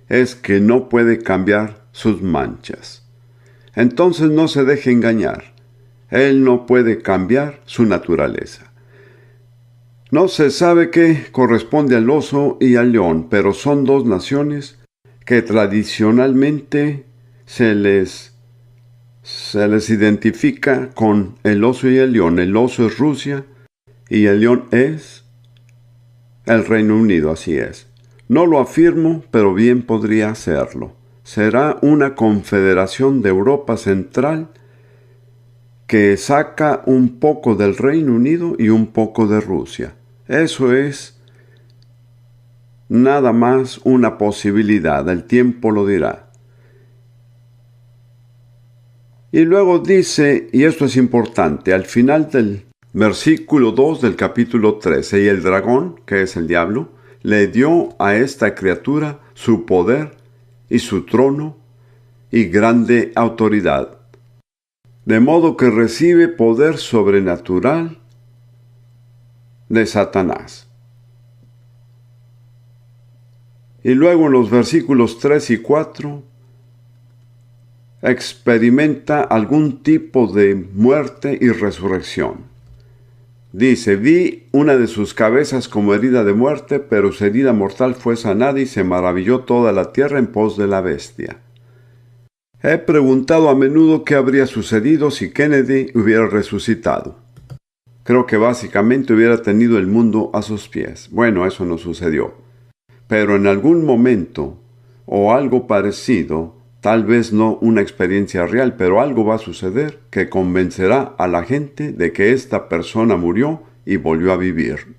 es que no puede cambiar sus manchas. Entonces no se deje engañar. Él no puede cambiar su naturaleza. No se sabe qué corresponde al oso y al león, pero son 2 naciones que tradicionalmente se les identifica con el oso y el león. El oso es Rusia y el león es el Reino Unido, así es. No lo afirmo, pero bien podría serlo. Será una confederación de Europa Central que saca un poco del Reino Unido y un poco de Rusia. Eso es nada más una posibilidad, el tiempo lo dirá. Y luego dice, y esto es importante, al final del versículo 2 del capítulo 13, y el dragón, que es el diablo, le dio a esta criatura su poder y su trono y grande autoridad, de modo que recibe poder sobrenatural de Satanás. Y luego en los versículos 3 y 4 experimenta algún tipo de muerte y resurrección. Dice, vi una de sus cabezas como herida de muerte, pero su herida mortal fue sanada y se maravilló toda la tierra en pos de la bestia. He preguntado a menudo qué habría sucedido si Kennedy hubiera resucitado. Creo que básicamente hubiera tenido el mundo a sus pies. Bueno, eso no sucedió. Pero en algún momento, o algo parecido, tal vez no una experiencia real, pero algo va a suceder que convencerá a la gente de que esta persona murió y volvió a vivir.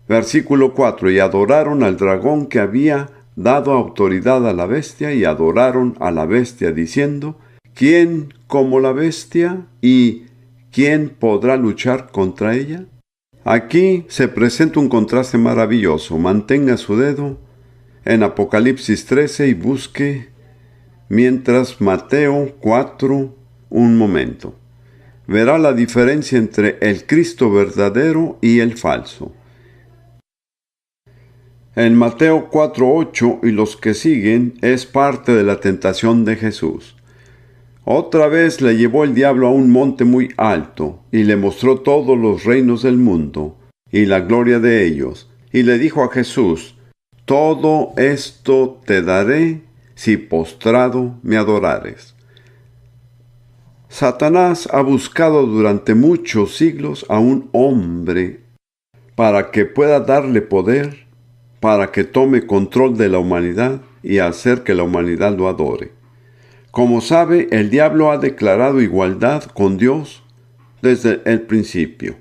Versículo 4. Y adoraron al dragón que había dado autoridad a la bestia, y adoraron a la bestia diciendo, ¿quién como la bestia? ¿Y quién podrá luchar contra ella? Aquí se presenta un contraste maravilloso. Mantenga su dedo en Apocalipsis 13 y busque mientras Mateo 4 un momento. Verá la diferencia entre el Cristo verdadero y el falso. En Mateo 4:8 y los que siguen es parte de la tentación de Jesús. Otra vez le llevó el diablo a un monte muy alto y le mostró todos los reinos del mundo y la gloria de ellos. Y le dijo a Jesús, todo esto te daré si postrado me adorares. Satanás ha buscado durante muchos siglos a un hombre para que pueda darle poder, para que tome control de la humanidad y hacer que la humanidad lo adore. Como sabe, el diablo ha declarado igualdad con Dios desde el principio.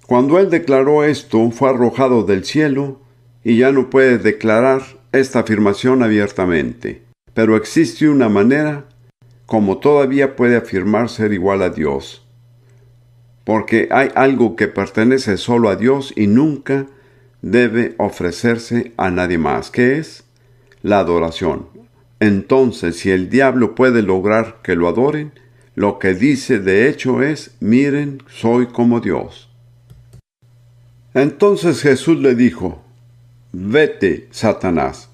Cuando él declaró esto, fue arrojado del cielo y ya no puede declarar esta afirmación abiertamente. Pero existe una manera como todavía puede afirmar ser igual a Dios. Porque hay algo que pertenece solo a Dios y nunca debe ofrecerse a nadie más, que es la adoración. Entonces, si el diablo puede lograr que lo adoren, lo que dice de hecho es, miren, soy como Dios. Entonces Jesús le dijo, vete, Satanás,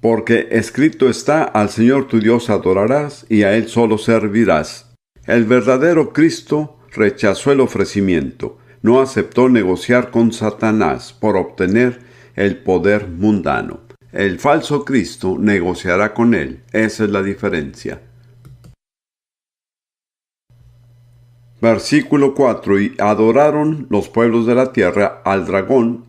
porque escrito está, al Señor tu Dios adorarás y a Él solo servirás. El verdadero Cristo rechazó el ofrecimiento, no aceptó negociar con Satanás por obtener el poder mundano. El falso Cristo negociará con él. Esa es la diferencia. Versículo 4. Y adoraron los pueblos de la tierra al dragón,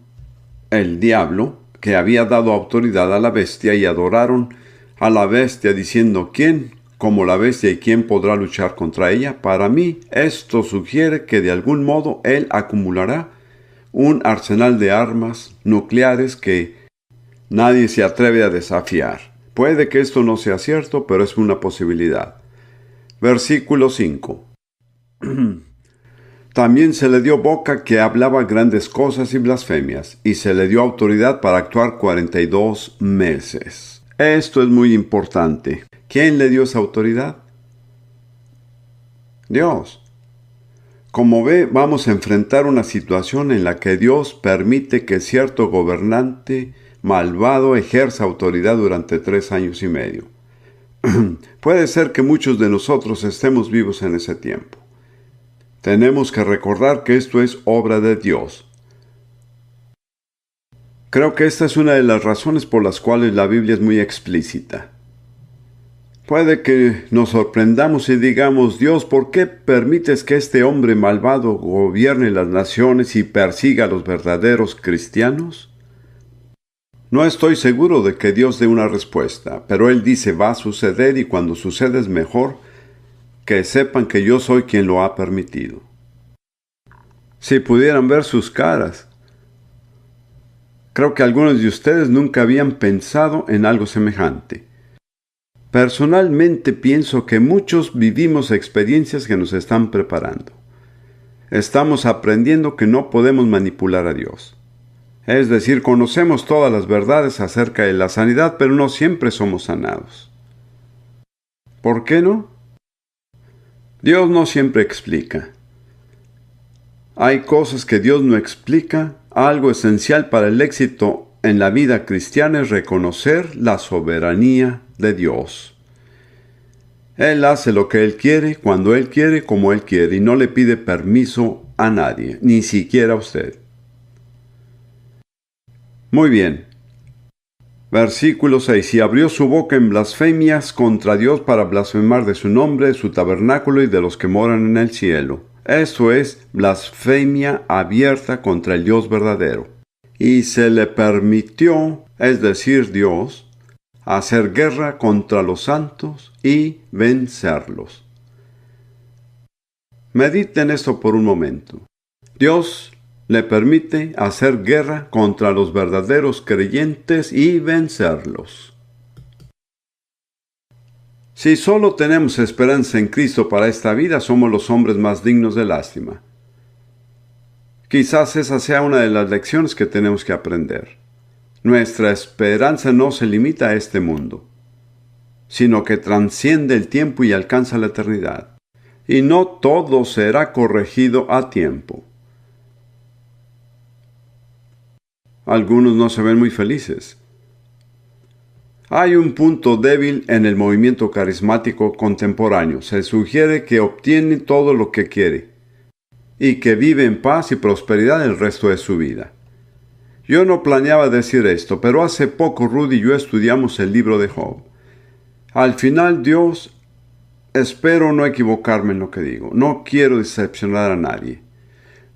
el diablo, que había dado autoridad a la bestia, y adoraron a la bestia diciendo, ¿quién como la bestia y quién podrá luchar contra ella? Para mí, esto sugiere que de algún modo él acumulará un arsenal de armas nucleares que nadie se atreve a desafiar. Puede que esto no sea cierto, pero es una posibilidad. Versículo 5. También se le dio boca que hablaba grandes cosas y blasfemias, y se le dio autoridad para actuar 42 meses. Esto es muy importante. ¿Quién le dio esa autoridad? Dios. Como ve, vamos a enfrentar una situación en la que Dios permite que cierto gobernante malvado ejerza autoridad durante 3 años y medio. Puede ser que muchos de nosotros estemos vivos en ese tiempo. Tenemos que recordar que esto es obra de Dios. Creo que esta es una de las razones por las cuales la Biblia es muy explícita. Puede que nos sorprendamos y digamos, Dios, ¿por qué permites que este hombre malvado gobierne las naciones y persiga a los verdaderos cristianos? No estoy seguro de que Dios dé una respuesta, pero Él dice va a suceder y cuando suceda es mejor que sepan que yo soy quien lo ha permitido. Si pudieran ver sus caras, creo que algunos de ustedes nunca habían pensado en algo semejante. Personalmente pienso que muchos vivimos experiencias que nos están preparando. Estamos aprendiendo que no podemos manipular a Dios. Es decir, conocemos todas las verdades acerca de la sanidad, pero no siempre somos sanados. ¿Por qué no? Dios no siempre explica. Hay cosas que Dios no explica. Algo esencial para el éxito en la vida cristiana es reconocer la soberanía de Dios. Él hace lo que Él quiere, cuando Él quiere, como Él quiere, y no le pide permiso a nadie, ni siquiera a usted. Muy bien. Versículo 6. Y abrió su boca en blasfemias contra Dios para blasfemar de su nombre, de su tabernáculo y de los que moran en el cielo. Esto es blasfemia abierta contra el Dios verdadero. Y se le permitió, es decir, Dios, hacer guerra contra los santos y vencerlos. Mediten esto por un momento. Dios le permite hacer guerra contra los verdaderos creyentes y vencerlos. Si solo tenemos esperanza en Cristo para esta vida, somos los hombres más dignos de lástima. Quizás esa sea una de las lecciones que tenemos que aprender. Nuestra esperanza no se limita a este mundo, sino que trasciende el tiempo y alcanza la eternidad. Y no todo será corregido a tiempo. Algunos no se ven muy felices. Hay un punto débil en el movimiento carismático contemporáneo. Se sugiere que obtiene todo lo que quiere y que vive en paz y prosperidad el resto de su vida. Yo no planeaba decir esto, pero hace poco Rudy y yo estudiamos el libro de Job. Al final Dios, espero no equivocarme en lo que digo, no quiero decepcionar a nadie,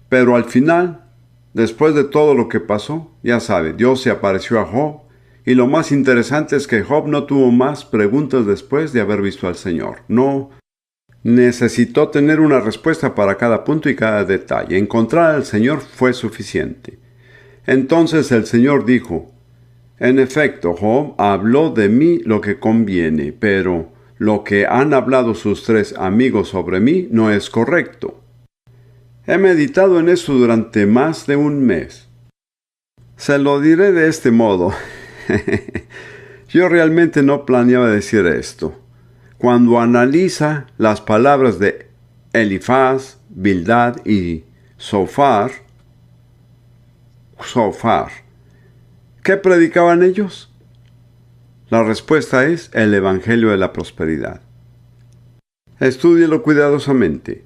pero al final, después de todo lo que pasó, ya sabe, Dios se apareció a Job, y lo más interesante es que Job no tuvo más preguntas después de haber visto al Señor. No necesitó tener una respuesta para cada punto y cada detalle. Encontrar al Señor fue suficiente. Entonces el Señor dijo, en efecto, Job habló de mí lo que conviene, pero lo que han hablado sus 3 amigos sobre mí no es correcto. He meditado en eso durante más de un mes. Se lo diré de este modo. Yo realmente no planeaba decir esto. Cuando analiza las palabras de Elifaz, Bildad y Zofar, ¿qué predicaban ellos? La respuesta es el Evangelio de la Prosperidad. Estúdielo cuidadosamente.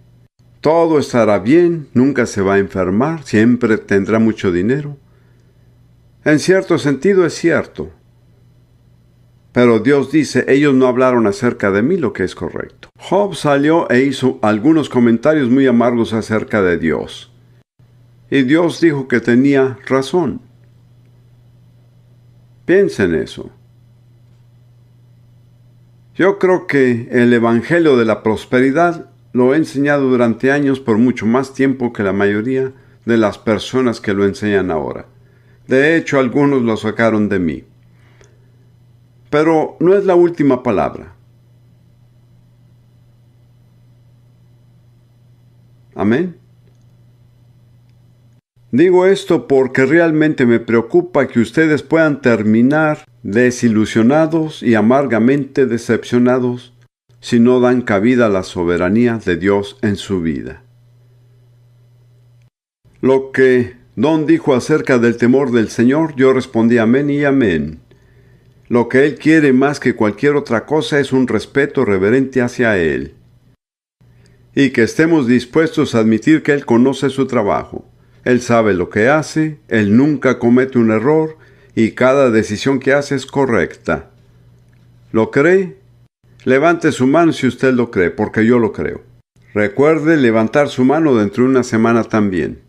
Todo estará bien, nunca se va a enfermar, siempre tendrá mucho dinero. En cierto sentido es cierto. Pero Dios dice, ellos no hablaron acerca de mí lo que es correcto. Job salió e hizo algunos comentarios muy amargos acerca de Dios. Y Dios dijo que tenía razón. Piensa en eso. Yo creo que el Evangelio de la Prosperidad lo he enseñado durante años por mucho más tiempo que la mayoría de las personas que lo enseñan ahora. De hecho, algunos lo sacaron de mí. Pero no es la última palabra. Amén. Digo esto porque realmente me preocupa que ustedes puedan terminar desilusionados y amargamente decepcionados si no dan cabida a la soberanía de Dios en su vida. Lo que Don dijo acerca del temor del Señor, yo respondí amén y amén. Lo que Él quiere más que cualquier otra cosa es un respeto reverente hacia Él. Y que estemos dispuestos a admitir que Él conoce su trabajo. Él sabe lo que hace, Él nunca comete un error y cada decisión que hace es correcta. ¿Lo cree? Levante su mano si usted lo cree, porque yo lo creo. Recuerde levantar su mano dentro de una semana también.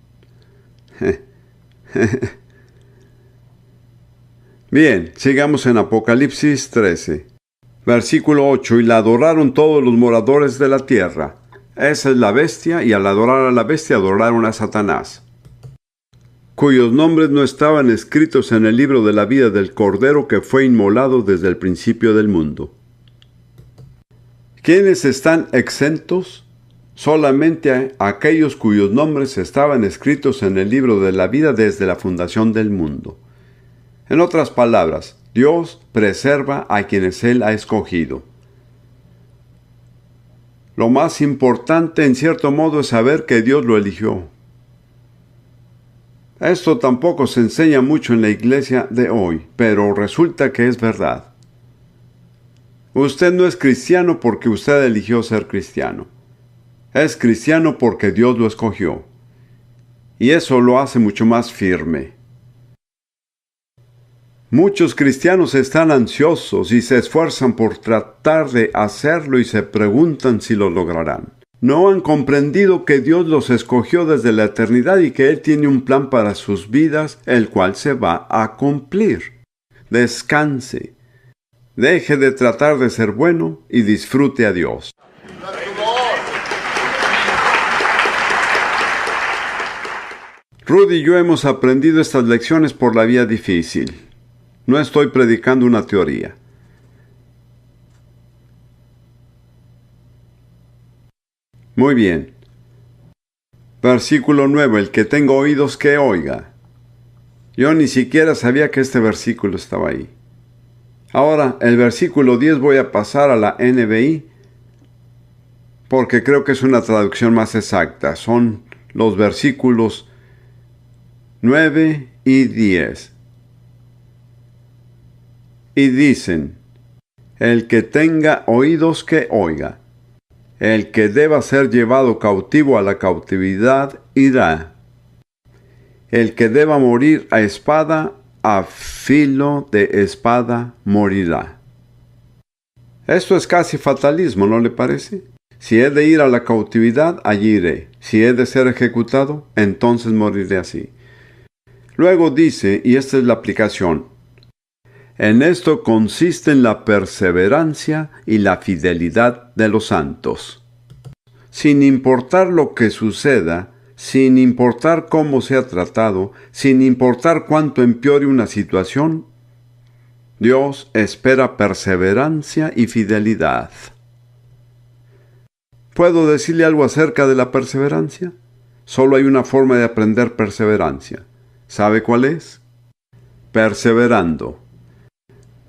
Bien, sigamos en Apocalipsis 13. Versículo 8. Y la adoraron todos los moradores de la tierra. Esa es la bestia, y al adorar a la bestia adoraron a Satanás, cuyos nombres no estaban escritos en el libro de la vida del Cordero que fue inmolado desde el principio del mundo. ¿Quiénes están exentos? Solamente aquellos cuyos nombres estaban escritos en el libro de la vida desde la fundación del mundo. En otras palabras, Dios preserva a quienes Él ha escogido. Lo más importante, en cierto modo, es saber que Dios lo eligió. Esto tampoco se enseña mucho en la iglesia de hoy, pero resulta que es verdad. Usted no es cristiano porque usted eligió ser cristiano. Es cristiano porque Dios lo escogió. Y eso lo hace mucho más firme. Muchos cristianos están ansiosos y se esfuerzan por tratar de hacerlo y se preguntan si lo lograrán. No han comprendido que Dios los escogió desde la eternidad y que Él tiene un plan para sus vidas, el cual se va a cumplir. Descanse. Deje de tratar de ser bueno y disfrute a Dios. Rudy y yo hemos aprendido estas lecciones por la vía difícil. No estoy predicando una teoría. Muy bien. Versículo 9. El que tenga oídos que oiga. Yo ni siquiera sabía que este versículo estaba ahí. Ahora, el versículo 10 voy a pasar a la NBI porque creo que es una traducción más exacta. Son los versículos 9 y 10. Y dicen, el que tenga oídos que oiga, el que deba ser llevado cautivo a la cautividad irá, el que deba morir a espada, a filo de espada morirá. Esto es casi fatalismo, ¿no le parece? Si he de ir a la cautividad, allí iré. Si he de ser ejecutado, entonces moriré así. Luego dice, y esta es la aplicación, en esto consisten la perseverancia y la fidelidad de los santos. Sin importar lo que suceda, sin importar cómo sea tratado, sin importar cuánto empeore una situación, Dios espera perseverancia y fidelidad. ¿Puedo decirle algo acerca de la perseverancia? Solo hay una forma de aprender perseverancia. ¿Sabe cuál es? Perseverando.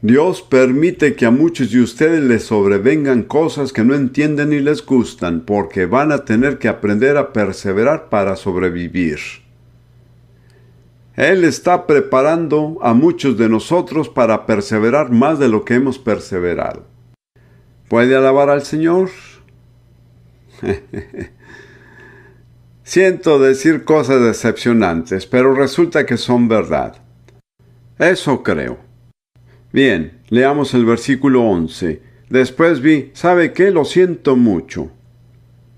Dios permite que a muchos de ustedes les sobrevengan cosas que no entienden ni les gustan, porque van a tener que aprender a perseverar para sobrevivir. Él está preparando a muchos de nosotros para perseverar más de lo que hemos perseverado. ¿Puede alabar al Señor? Siento decir cosas decepcionantes, pero resulta que son verdad. Eso creo. Bien, leamos el versículo 11. Después vi, ¿sabe qué? Lo siento mucho.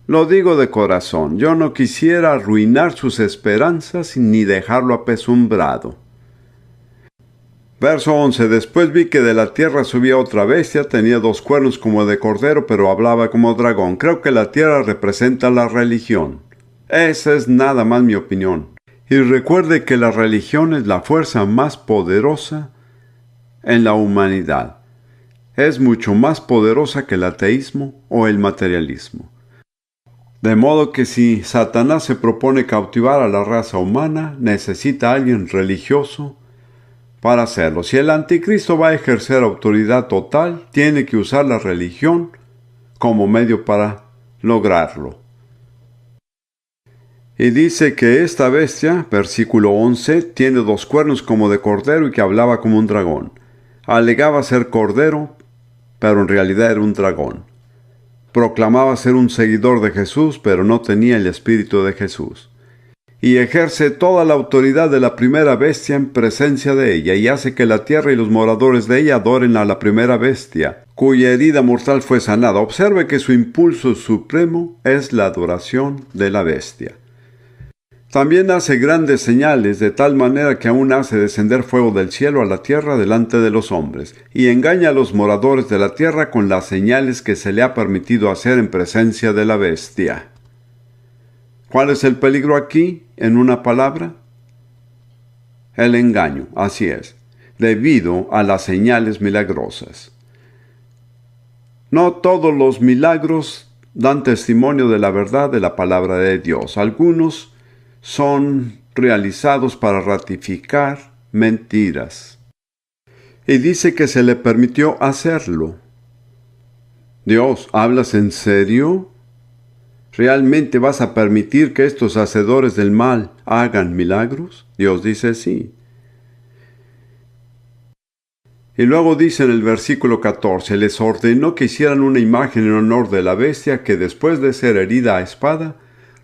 Lo digo de corazón, yo no quisiera arruinar sus esperanzas ni dejarlo apesumbrado. Verso 11. Después vi que de la tierra subía otra bestia, tenía 2 cuernos como de cordero, pero hablaba como dragón. Creo que la tierra representa la religión. Esa es nada más mi opinión. Y recuerde que la religión es la fuerza más poderosa en la humanidad. Es mucho más poderosa que el ateísmo o el materialismo. De modo que si Satanás se propone cautivar a la raza humana, necesita a alguien religioso para hacerlo. Si el anticristo va a ejercer autoridad total, tiene que usar la religión como medio para lograrlo. Y dice que esta bestia, versículo 11, tiene 2 cuernos como de cordero y que hablaba como un dragón. Alegaba ser cordero, pero en realidad era un dragón. Proclamaba ser un seguidor de Jesús, pero no tenía el espíritu de Jesús. y ejerce toda la autoridad de la primera bestia en presencia de ella, y hace que la tierra y los moradores de ella adoren a la primera bestia, cuya herida mortal fue sanada. Observe que su impulso supremo es la adoración de la bestia. También hace grandes señales, de tal manera que aún hace descender fuego del cielo a la tierra delante de los hombres, y engaña a los moradores de la tierra con las señales que se le ha permitido hacer en presencia de la bestia. ¿Cuál es el peligro aquí, en una palabra? El engaño, así es, debido a las señales milagrosas. No todos los milagros dan testimonio de la verdad de la palabra de Dios. Algunos son realizados para ratificar mentiras. Y dice que se le permitió hacerlo. Dios, ¿hablas en serio? ¿Realmente vas a permitir que estos hacedores del mal hagan milagros? Dios dice sí. Y luego dice en el versículo 14, les ordenó que hicieran una imagen en honor de la bestia que después de ser herida a espada,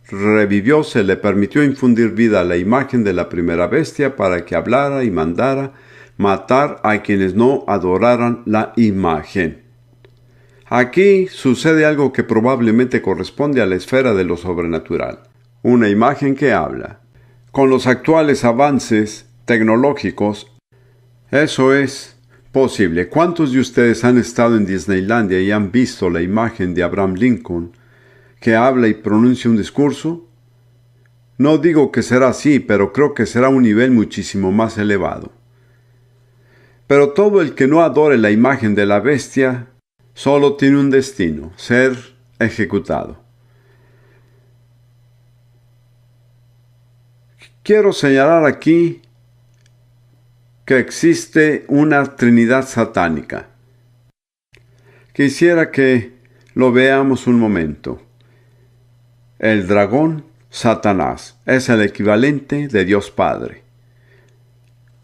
revivió. Se le permitió infundir vida a la imagen de la primera bestia para que hablara y mandara matar a quienes no adoraran la imagen. Aquí sucede algo que probablemente corresponde a la esfera de lo sobrenatural. Una imagen que habla. Con los actuales avances tecnológicos, eso es posible. ¿Cuántos de ustedes han estado en Disneylandia y han visto la imagen de Abraham Lincoln que habla y pronuncia un discurso? No digo que será así, pero creo que será un nivel muchísimo más elevado. Pero todo el que no adore la imagen de la bestia solo tiene un destino: ser ejecutado. Quiero señalar aquí que existe una trinidad satánica. Quisiera que lo veamos un momento. El dragón, Satanás, es el equivalente de Dios Padre.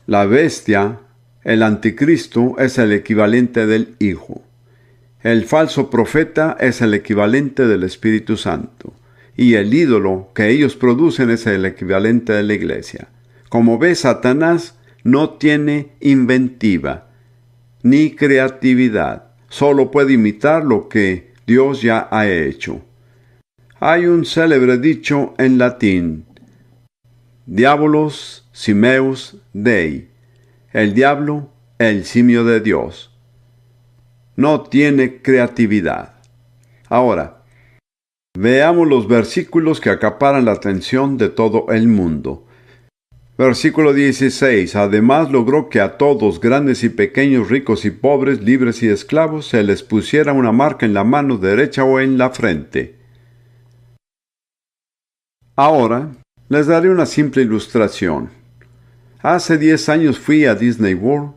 La bestia, el anticristo, es el equivalente del Hijo. El falso profeta es el equivalente del Espíritu Santo. Y el ídolo que ellos producen es el equivalente de la iglesia. Como ve, Satanás no tiene inventiva ni creatividad. Solo puede imitar lo que Dios ya ha hecho. Hay un célebre dicho en latín: Diabolos simeus Dei. El diablo, el simio de Dios. No tiene creatividad. Ahora, veamos los versículos que acaparan la atención de todo el mundo. Versículo 16. Además logró que a todos, grandes y pequeños, ricos y pobres, libres y esclavos, se les pusiera una marca en la mano derecha o en la frente. Ahora, les daré una simple ilustración. Hace 10 años fui a Disney World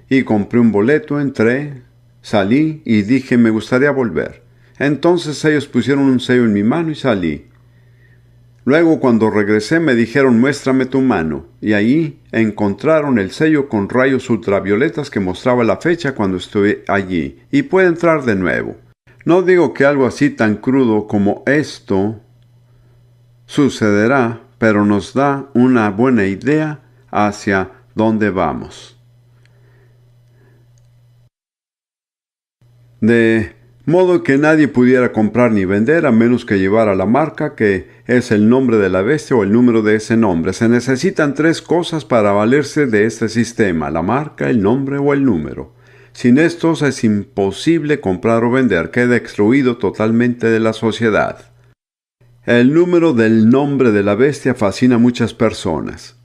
y compré un boleto, entré, salí y dije me gustaría volver. Entonces ellos pusieron un sello en mi mano y salí. Luego cuando regresé me dijeron muéstrame tu mano, y ahí encontraron el sello con rayos ultravioletas que mostraba la fecha cuando estuve allí, y puede entrar de nuevo. No digo que algo así tan crudo como esto sucederá, pero nos da una buena idea hacia dónde vamos. De modo que nadie pudiera comprar ni vender a menos que llevara la marca, que es el nombre de la bestia o el número de ese nombre. Se necesitan 3 cosas para valerse de este sistema: la marca, el nombre o el número. Sin estos es imposible comprar o vender, queda excluido totalmente de la sociedad. El número del nombre de la bestia fascina a muchas personas.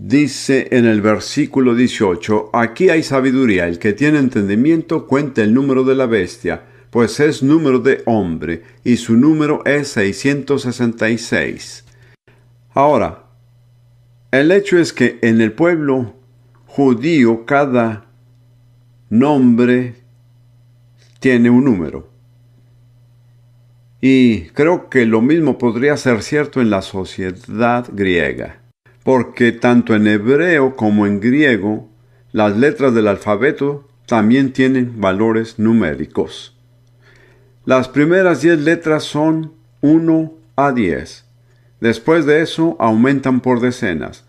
Dice en el versículo 18, aquí hay sabiduría, el que tiene entendimiento cuenta el número de la bestia, pues es número de hombre, y su número es 666. Ahora, el hecho es que en el pueblo judío cada nombre tiene un número. Y creo que lo mismo podría ser cierto en la sociedad griega. Porque tanto en hebreo como en griego, las letras del alfabeto también tienen valores numéricos. Las primeras 10 letras son 1 a 10. Después de eso aumentan por decenas.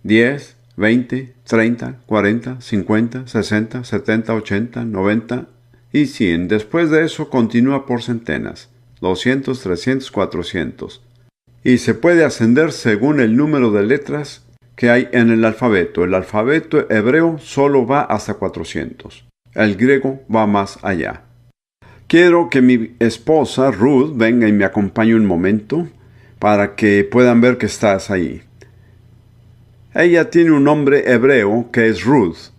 10, 20, 30, 40, 50, 60, 70, 80, 90 y 100. Después de eso continúa por centenas. 200, 300, 400. Y se puede ascender según el número de letras que hay en el alfabeto. El alfabeto hebreo solo va hasta 400. El griego va más allá. Quiero que mi esposa Ruth venga y me acompañe un momento para que puedan ver que estás ahí. Ella tiene un nombre hebreo que es Ruth,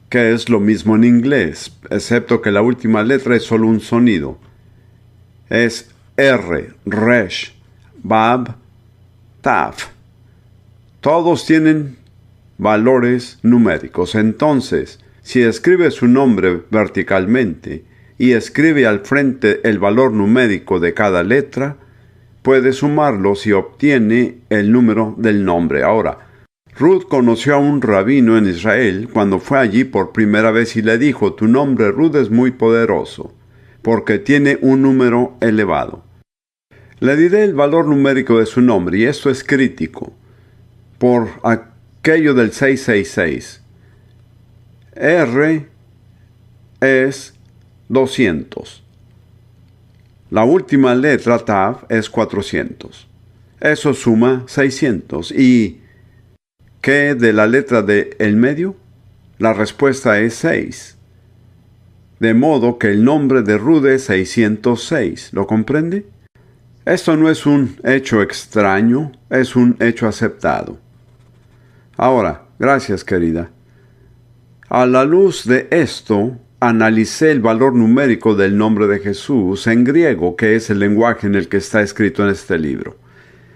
que es lo mismo en inglés, excepto que la última letra es solo un sonido. Es R, Resh, Bab, Tav. Todos tienen valores numéricos. Entonces, si escribe su nombre verticalmente y escribe al frente el valor numérico de cada letra, puede sumarlos y obtiene el número del nombre. Ahora, Ruth conoció a un rabino en Israel cuando fue allí por primera vez y le dijo: tu nombre Ruth es muy poderoso, porque tiene un número elevado. Le diré el valor numérico de su nombre, y esto es crítico, por aquello del 666. R es 200. La última letra, Tav, es 400. Eso suma 600. ¿Y qué de la letra de el medio? La respuesta es 6. De modo que el nombre de Ruth es 606. ¿Lo comprende? Esto no es un hecho extraño, es un hecho aceptado. Ahora, gracias, querida. A la luz de esto, analicé el valor numérico del nombre de Jesús en griego, que es el lenguaje en el que está escrito en este libro.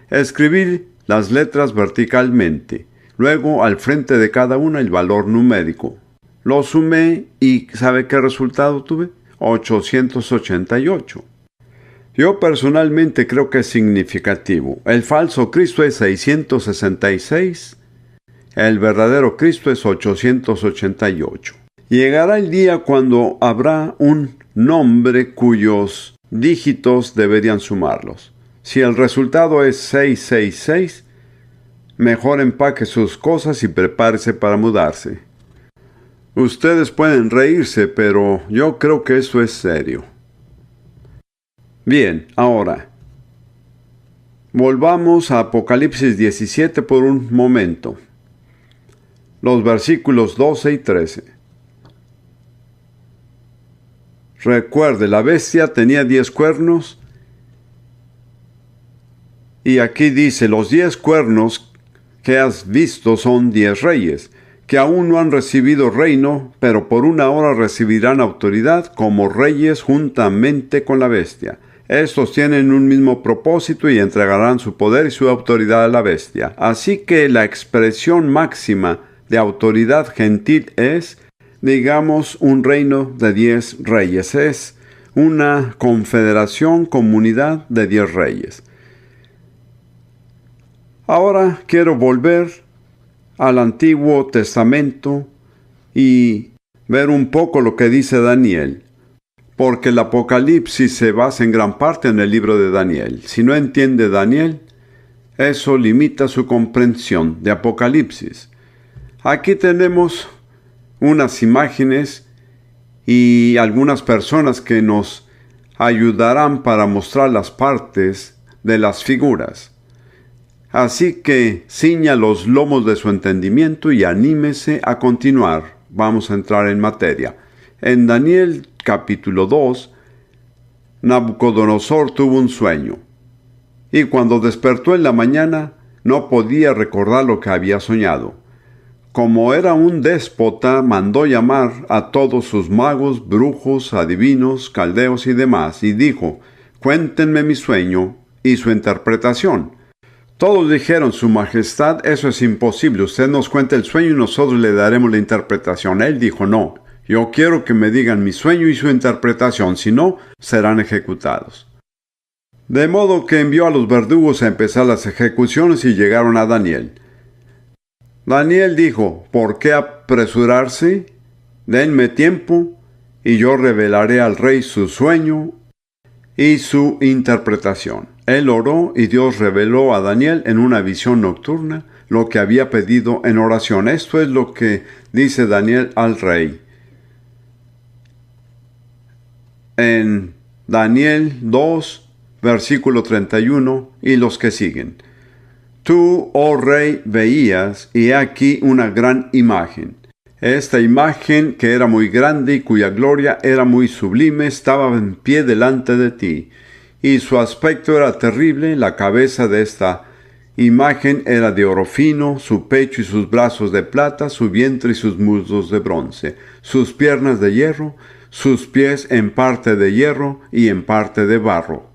Escribí las letras verticalmente, luego al frente de cada una el valor numérico. Lo sumé y ¿sabe qué resultado tuve? 888. Yo personalmente creo que es significativo. El falso Cristo es 666, el verdadero Cristo es 888. Llegará el día cuando habrá un nombre cuyos dígitos deberían sumarlos. Si el resultado es 666, mejor empaque sus cosas y prepárese para mudarse. Ustedes pueden reírse, pero yo creo que eso es serio. Bien, ahora, volvamos a Apocalipsis 17 por un momento. Los versículos 12 y 13. Recuerde, la bestia tenía 10 cuernos. Y aquí dice, los 10 cuernos que has visto son 10 reyes, que aún no han recibido reino, pero por una hora recibirán autoridad como reyes juntamente con la bestia. Estos tienen un mismo propósito y entregarán su poder y su autoridad a la bestia. Así que la expresión máxima de autoridad gentil es, digamos, un reino de 10 reyes. Es una confederación, comunidad de 10 reyes. Ahora quiero volver al Antiguo Testamento y ver un poco lo que dice Daniel, porque el Apocalipsis se basa en gran parte en el libro de Daniel. Si no entiende Daniel, eso limita su comprensión de Apocalipsis. Aquí tenemos unas imágenes y algunas personas que nos ayudarán para mostrar las partes de las figuras. Así que ciña los lomos de su entendimiento y anímese a continuar. Vamos a entrar en materia. En Daniel capítulo 2, Nabucodonosor tuvo un sueño, y cuando despertó en la mañana no podía recordar lo que había soñado. Como era un déspota, mandó llamar a todos sus magos, brujos, adivinos, caldeos y demás, y dijo: cuéntenme mi sueño y su interpretación. Todos dijeron: Su Majestad, eso es imposible. Usted nos cuenta el sueño y nosotros le daremos la interpretación. Él dijo: no, yo quiero que me digan mi sueño y su interpretación, si no, serán ejecutados. De modo que envió a los verdugos a empezar las ejecuciones y llegaron a Daniel. Daniel dijo: ¿por qué apresurarse? Denme tiempo y yo revelaré al rey su sueño y su interpretación. Él oró y Dios reveló a Daniel en una visión nocturna lo que había pedido en oración. Esto es lo que dice Daniel al rey. En Daniel 2, versículo 31 y los que siguen. Tú, oh rey, veías, y he aquí una gran imagen. Esta imagen, que era muy grande y cuya gloria era muy sublime, estaba en pie delante de ti, y su aspecto era terrible. La cabeza de esta imagen era de oro fino, su pecho y sus brazos de plata, su vientre y sus muslos de bronce, sus piernas de hierro, sus pies en parte de hierro y en parte de barro.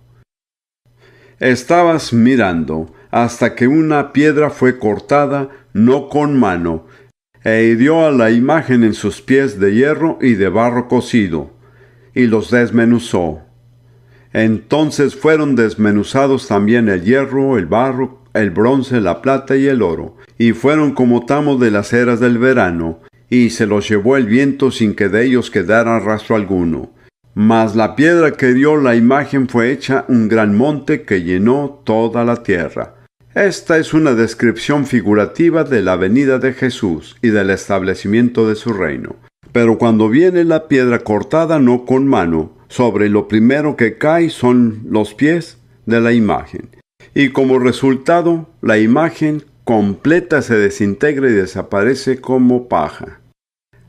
Estabas mirando hasta que una piedra fue cortada, no con mano, e hirió a la imagen en sus pies de hierro y de barro cocido, y los desmenuzó. Entonces fueron desmenuzados también el hierro, el barro, el bronce, la plata y el oro, y fueron como tamos de las eras del verano, y se los llevó el viento sin que de ellos quedara rastro alguno. Mas la piedra que dio la imagen fue hecha un gran monte que llenó toda la tierra. Esta es una descripción figurativa de la venida de Jesús y del establecimiento de su reino. Pero cuando viene la piedra cortada no con mano, sobre lo primero que cae son los pies de la imagen. Y como resultado, la imagen completa se desintegra y desaparece como paja.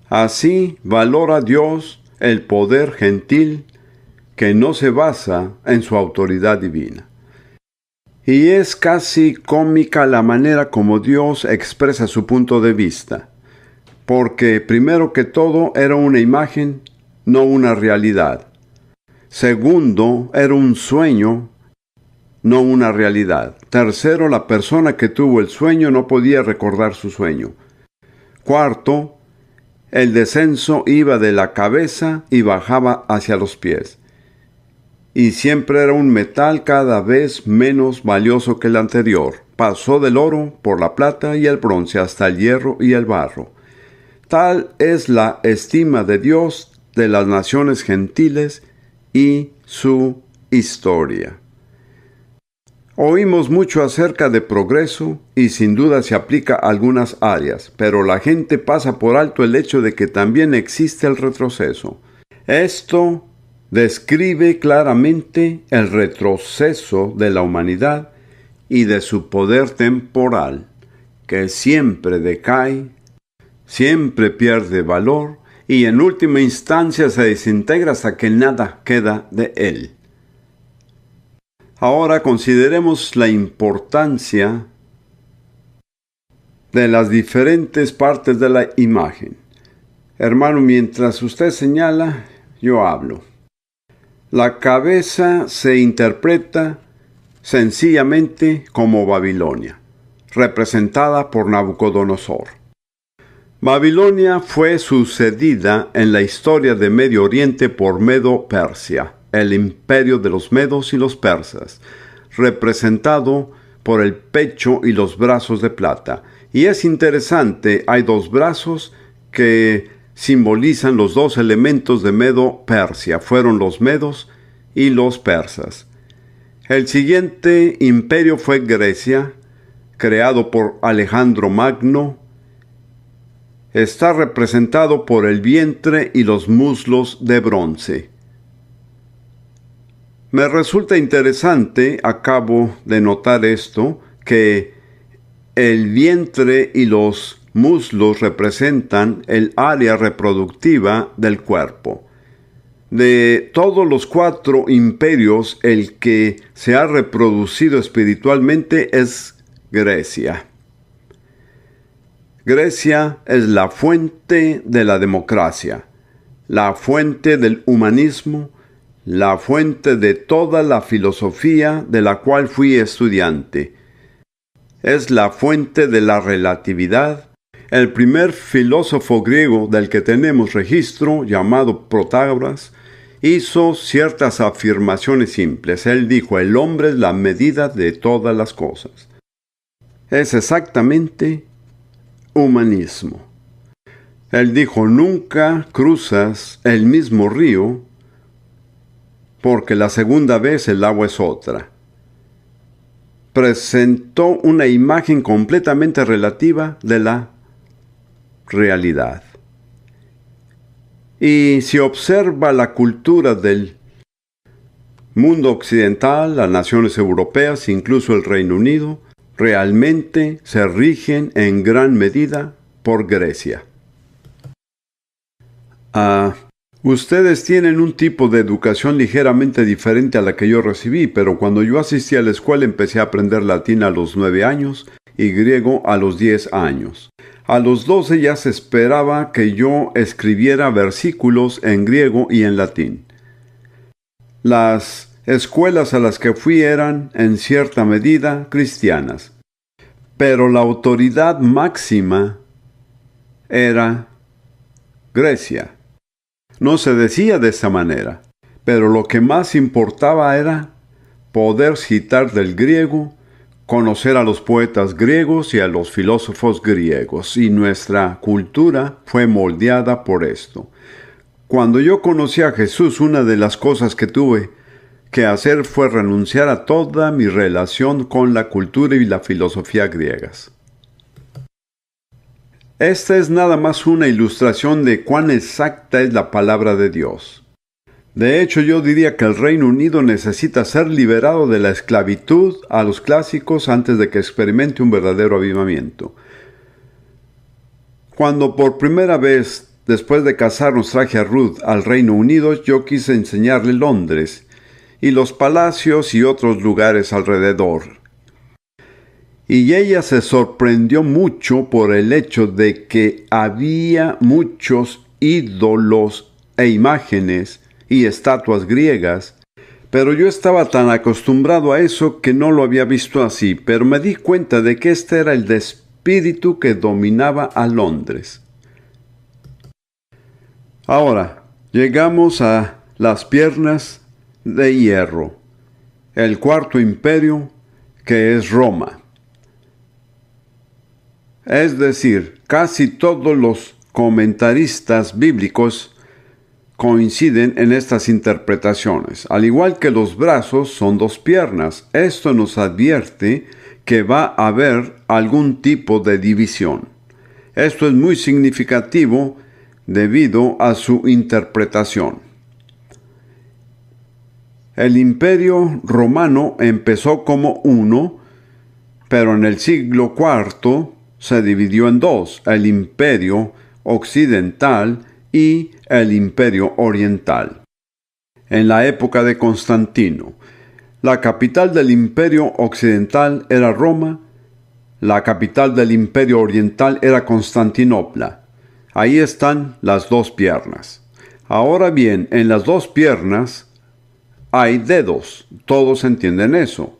Así valora Dios el poder gentil que no se basa en su autoridad divina. Y es casi cómica la manera como Dios expresa su punto de vista, porque primero que todo era una imagen, no una realidad. Segundo, era un sueño, no una realidad. Tercero, la persona que tuvo el sueño no podía recordar su sueño. Cuarto, el descenso iba de la cabeza y bajaba hacia los pies. Y siempre era un metal cada vez menos valioso que el anterior. Pasó del oro por la plata y el bronce hasta el hierro y el barro. Tal es la estima de Dios de las naciones gentiles y su historia. Oímos mucho acerca de progreso y sin duda se aplica a algunas áreas, pero la gente pasa por alto el hecho de que también existe el retroceso. Esto describe claramente el retroceso de la humanidad y de su poder temporal, que siempre decae, siempre pierde valor y en última instancia se desintegra hasta que nada queda de él. Ahora consideremos la importancia de las diferentes partes de la imagen. Hermano, mientras usted señala, yo hablo. La cabeza se interpreta sencillamente como Babilonia, representada por Nabucodonosor. Babilonia fue sucedida en la historia de Medio Oriente por Medo-Persia, el imperio de los medos y los persas, representado por el pecho y los brazos de plata. Y es interesante, hay dos brazos que simbolizan los dos elementos de Medo-Persia, fueron los medos y los persas. El siguiente imperio fue Grecia, creado por Alejandro Magno. Está representado por el vientre y los muslos de bronce. Me resulta interesante, acabo de notar esto, que el vientre y los muslos representan el área reproductiva del cuerpo. De todos los 4 imperios, el que se ha reproducido espiritualmente es Grecia. Grecia es la fuente de la democracia, la fuente del humanismo, la fuente de toda la filosofía de la cual fui estudiante. Es la fuente de la relatividad. El primer filósofo griego del que tenemos registro, llamado Protágoras, hizo ciertas afirmaciones simples. Él dijo: el hombre es la medida de todas las cosas. Es exactamente humanismo. Él dijo: nunca cruzas el mismo río, porque la segunda vez el agua es otra. presentó una imagen completamente relativa de la realidad. Y si observa la cultura del mundo occidental, las naciones europeas, incluso el Reino Unido, realmente se rigen en gran medida por Grecia. Ustedes tienen un tipo de educación ligeramente diferente a la que yo recibí, pero cuando yo asistí a la escuela empecé a aprender latín a los 9 años y griego a los 10 años. A los 12 ya se esperaba que yo escribiera versículos en griego y en latín. Las escuelas a las que fui eran, en cierta medida, cristianas, pero la autoridad máxima era Grecia. No se decía de esa manera, pero lo que más importaba era poder citar del griego, conocer a los poetas griegos y a los filósofos griegos, y nuestra cultura fue moldeada por esto. Cuando yo conocí a Jesús, una de las cosas que tuve que hacer fue renunciar a toda mi relación con la cultura y la filosofía griegas. Esta es nada más una ilustración de cuán exacta es la palabra de Dios. De hecho, yo diría que el Reino Unido necesita ser liberado de la esclavitud a los clásicos antes de que experimente un verdadero avivamiento. Cuando por primera vez, después de casarnos, traje a Ruth al Reino Unido, yo quise enseñarle Londres y los palacios y otros lugares alrededor. Y ella se sorprendió mucho por el hecho de que había muchos ídolos e imágenes y estatuas griegas, pero yo estaba tan acostumbrado a eso que no lo había visto así, pero me di cuenta de que este era el espíritu que dominaba a Londres. Ahora, llegamos a las piernas de hierro, el cuarto imperio, que es Roma. Es decir, casi todos los comentaristas bíblicos coinciden en estas interpretaciones. Al igual que los brazos son dos piernas, esto nos advierte que va a haber algún tipo de división. Esto es muy significativo debido a su interpretación. El imperio romano empezó como uno, pero en el siglo IV se dividió en dos, el imperio occidental y el imperio oriental. En la época de Constantino, la capital del imperio occidental era Roma, la capital del imperio oriental era Constantinopla. Ahí están las dos piernas. Ahora bien, en las dos piernas hay dedos, todos entienden eso.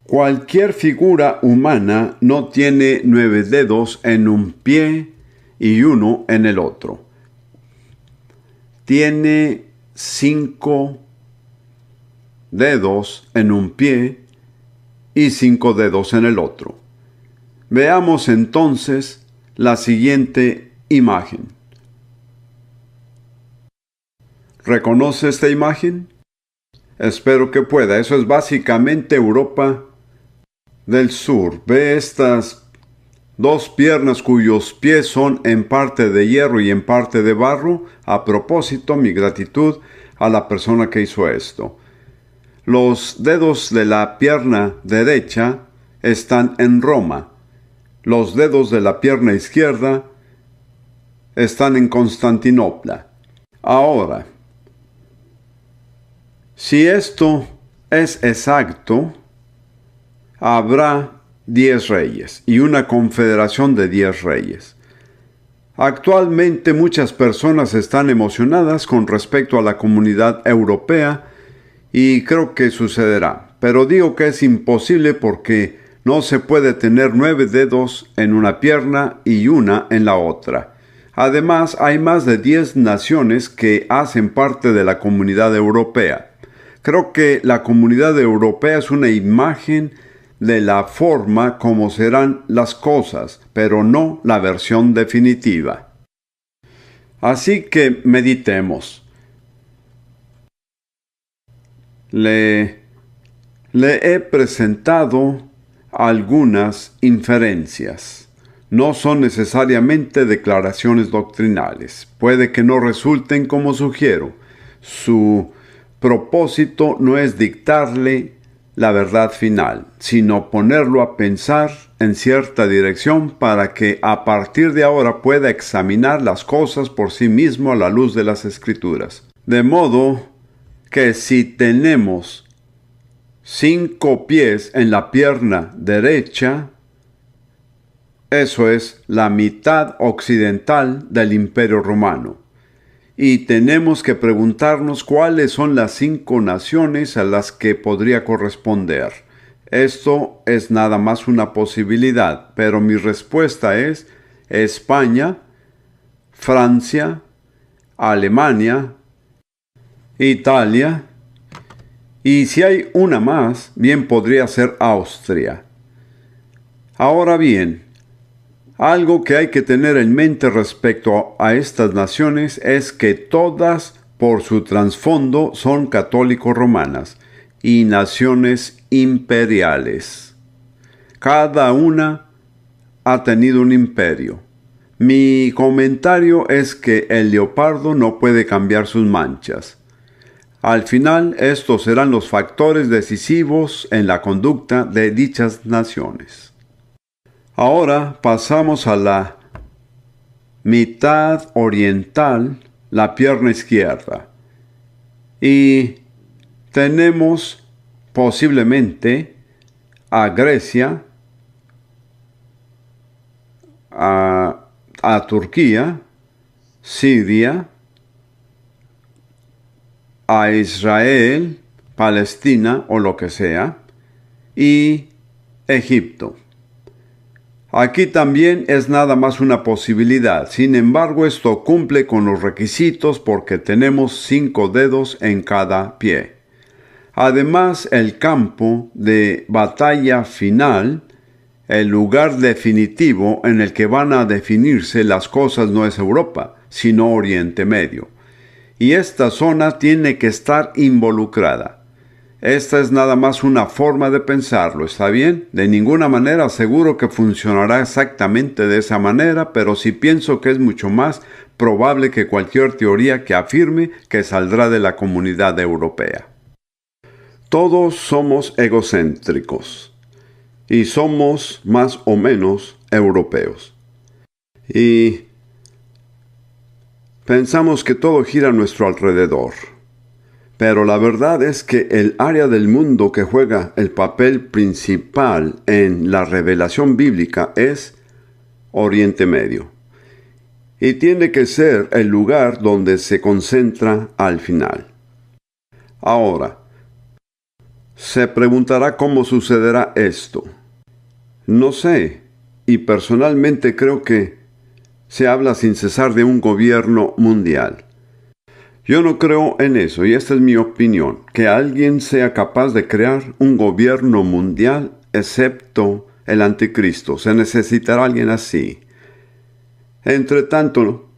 Cualquier figura humana no tiene 9 dedos en un pie y uno en el otro. Tiene 5 dedos en un pie y 5 dedos en el otro. Veamos entonces la siguiente imagen. ¿Reconoce esta imagen? Espero que pueda. Eso es básicamente Europa del Sur. Ve estas dos piernas cuyos pies son en parte de hierro y en parte de barro. A propósito, mi gratitud a la persona que hizo esto. Los dedos de la pierna derecha están en Roma. Los dedos de la pierna izquierda están en Constantinopla. Ahora, si esto es exacto, habrá 10 reyes y una confederación de 10 reyes. Actualmente muchas personas están emocionadas con respecto a la comunidad europea y creo que sucederá. Pero digo que es imposible porque no se puede tener 9 dedos en una pierna y una en la otra. Además, hay más de 10 naciones que hacen parte de la comunidad europea. Creo que la comunidad europea es una imagen de la forma como serán las cosas, pero no la versión definitiva. Así que meditemos. Le Le he presentado algunas inferencias. No son necesariamente declaraciones doctrinales. Puede que no resulten como sugiero. Su propósito no es dictarle la verdad final, sino ponerlo a pensar en cierta dirección para que a partir de ahora pueda examinar las cosas por sí mismo a la luz de las Escrituras. De modo que si tenemos 5 pies en la pierna derecha, eso es la mitad occidental del Imperio Romano. Y tenemos que preguntarnos cuáles son las 5 naciones a las que podría corresponder. Esto es nada más una posibilidad, pero mi respuesta es España, Francia, Alemania, Italia, y si hay una más, bien podría ser Austria. Ahora bien, algo que hay que tener en mente respecto a estas naciones es que todas, por su trasfondo, son católico-romanas y naciones imperiales. Cada una ha tenido un imperio. Mi comentario es que el leopardo no puede cambiar sus manchas. Al final, estos serán los factores decisivos en la conducta de dichas naciones. Ahora pasamos a la mitad oriental, la pierna izquierda. Y tenemos posiblemente a Grecia, a Turquía, Siria, a Israel, Palestina o lo que sea, y Egipto. Aquí también es nada más una posibilidad. Sin embargo, esto cumple con los requisitos porque tenemos 5 dedos en cada pie. Además, el campo de batalla final, el lugar definitivo en el que van a definirse las cosas, no es Europa, sino Oriente Medio. Y esta zona tiene que estar involucrada. Esta es nada más una forma de pensarlo, ¿está bien? De ninguna manera aseguro que funcionará exactamente de esa manera, pero sí pienso que es mucho más probable que cualquier teoría que afirme que saldrá de la comunidad europea. Todos somos egocéntricos y somos más o menos europeos. Y pensamos que todo gira a nuestro alrededor. Pero la verdad es que el área del mundo que juega el papel principal en la revelación bíblica es Oriente Medio. Y tiene que ser el lugar donde se concentra al final. Ahora, se preguntará cómo sucederá esto. No sé, y personalmente creo que se habla sin cesar de un gobierno mundial. Yo no creo en eso, y esta es mi opinión, que alguien sea capaz de crear un gobierno mundial excepto el anticristo. Se necesitará alguien así. Entre tanto,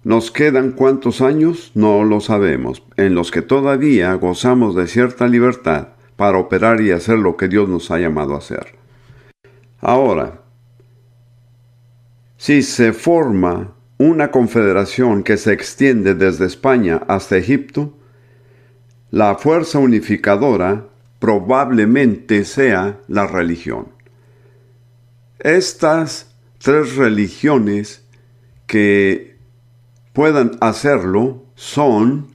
¿nos quedan cuántos años? No lo sabemos, en los que todavía gozamos de cierta libertad para operar y hacer lo que Dios nos ha llamado a hacer. Ahora, si se forma una confederación que se extiende desde España hasta Egipto, la fuerza unificadora probablemente sea la religión. Estas 3 religiones que puedan hacerlo son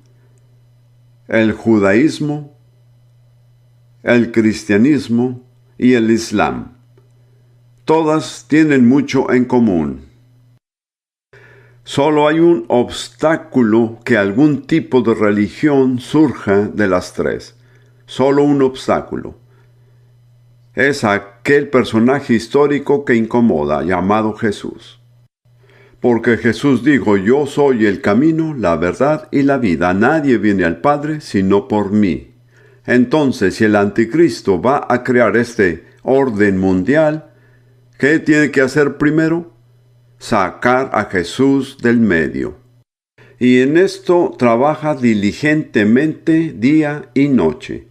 el judaísmo, el cristianismo y el islam. Todas tienen mucho en común. Solo hay un obstáculo que algún tipo de religión surja de las 3. Solo un obstáculo. Es aquel personaje histórico que incomoda, llamado Jesús. Porque Jesús dijo, yo soy el camino, la verdad y la vida. Nadie viene al Padre sino por mí. Entonces, si el anticristo va a crear este orden mundial, ¿qué tiene que hacer primero? Sacar a Jesús del medio. Y en esto trabaja diligentemente día y noche.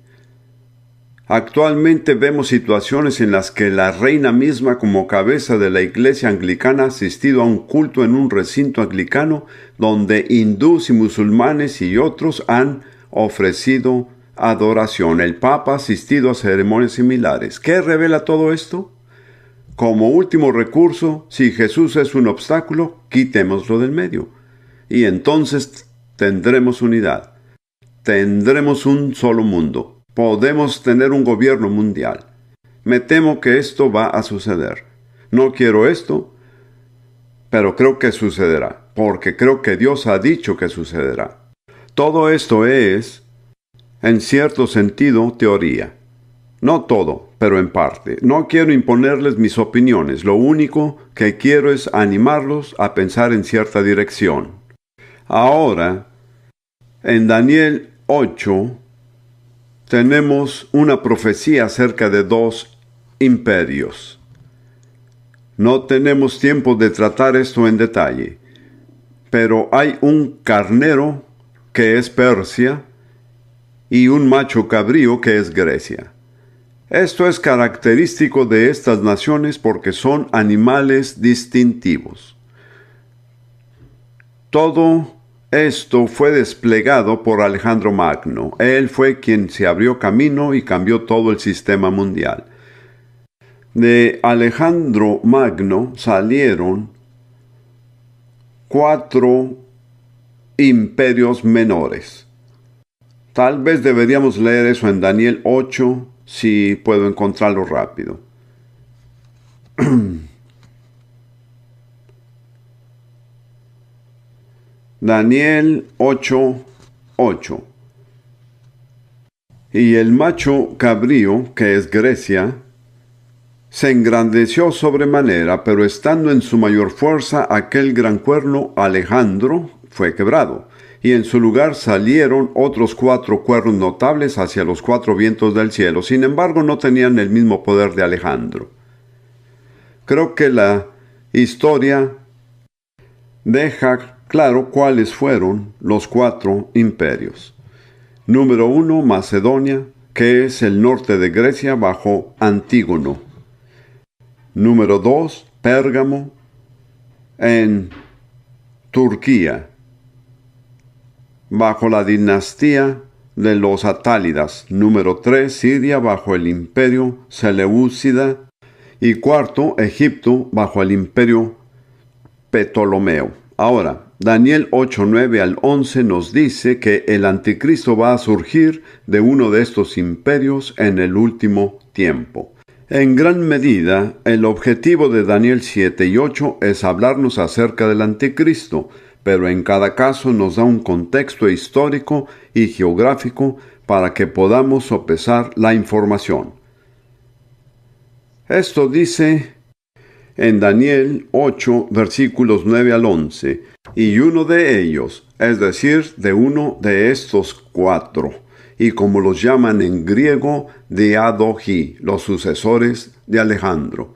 Actualmente vemos situaciones en las que la reina misma, como cabeza de la iglesia anglicana, ha asistido a un culto en un recinto anglicano donde hindús y musulmanes y otros han ofrecido adoración. El Papa ha asistido a ceremonias similares. ¿Qué revela todo esto? Como último recurso, si Jesús es un obstáculo, quitémoslo del medio. Y entonces tendremos unidad. Tendremos un solo mundo. Podemos tener un gobierno mundial. Me temo que esto va a suceder. No quiero esto, pero creo que sucederá, porque creo que Dios ha dicho que sucederá. Todo esto es, en cierto sentido, teoría. No todo, pero en parte. No quiero imponerles mis opiniones. Lo único que quiero es animarlos a pensar en cierta dirección. Ahora, en Daniel 8, tenemos una profecía acerca de 2 imperios. No tenemos tiempo de tratar esto en detalle, pero hay un carnero que es Persia y un macho cabrío que es Grecia. Esto es característico de estas naciones porque son animales distintivos. Todo esto fue desplegado por Alejandro Magno. Él fue quien se abrió camino y cambió todo el sistema mundial. De Alejandro Magno salieron 4 imperios menores. Tal vez deberíamos leer eso en Daniel 8, si puedo encontrarlo rápido. Daniel 8:8. Y el macho cabrío, que es Grecia, se engrandeció sobremanera, pero estando en su mayor fuerza, aquel gran cuerno Alejandro fue quebrado, y en su lugar salieron otros 4 cuernos notables hacia los 4 vientos del cielo. Sin embargo, no tenían el mismo poder de Alejandro. Creo que la historia deja claro cuáles fueron los 4 imperios. Número 1, Macedonia, que es el norte de Grecia bajo Antígono. Número 2, Pérgamo, en Turquía, bajo la dinastía de los Atálidas. Número 3, Siria, bajo el imperio Seleucida. Y cuarto, Egipto, bajo el imperio Ptolomeo. Ahora, Daniel 8:9 al 11 nos dice que el anticristo va a surgir de uno de estos imperios en el último tiempo. En gran medida, el objetivo de Daniel 7 y 8 es hablarnos acerca del anticristo, pero en cada caso nos da un contexto histórico y geográfico para que podamos sopesar la información. Esto dice en Daniel 8, versículos 9 al 11, y uno de ellos, es decir, de uno de estos 4, y como los llaman en griego, Diadoji, los sucesores de Alejandro.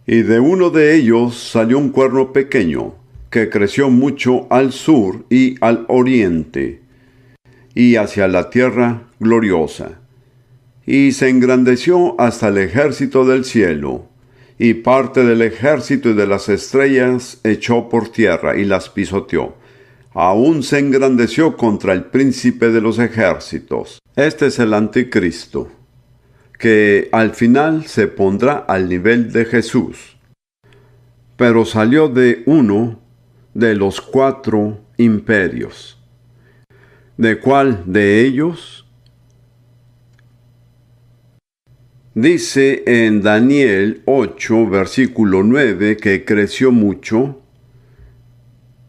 Y de uno de ellos salió un cuerno pequeño, que creció mucho al sur y al oriente, y hacia la tierra gloriosa, y se engrandeció hasta el ejército del cielo, y parte del ejército y de las estrellas echó por tierra y las pisoteó. Aún se engrandeció contra el príncipe de los ejércitos. Este es el anticristo, que al final se pondrá al nivel de Jesús. Pero salió de uno de los 4 imperios. ¿De cuál de ellos? Dice en Daniel 8, versículo 9, que creció mucho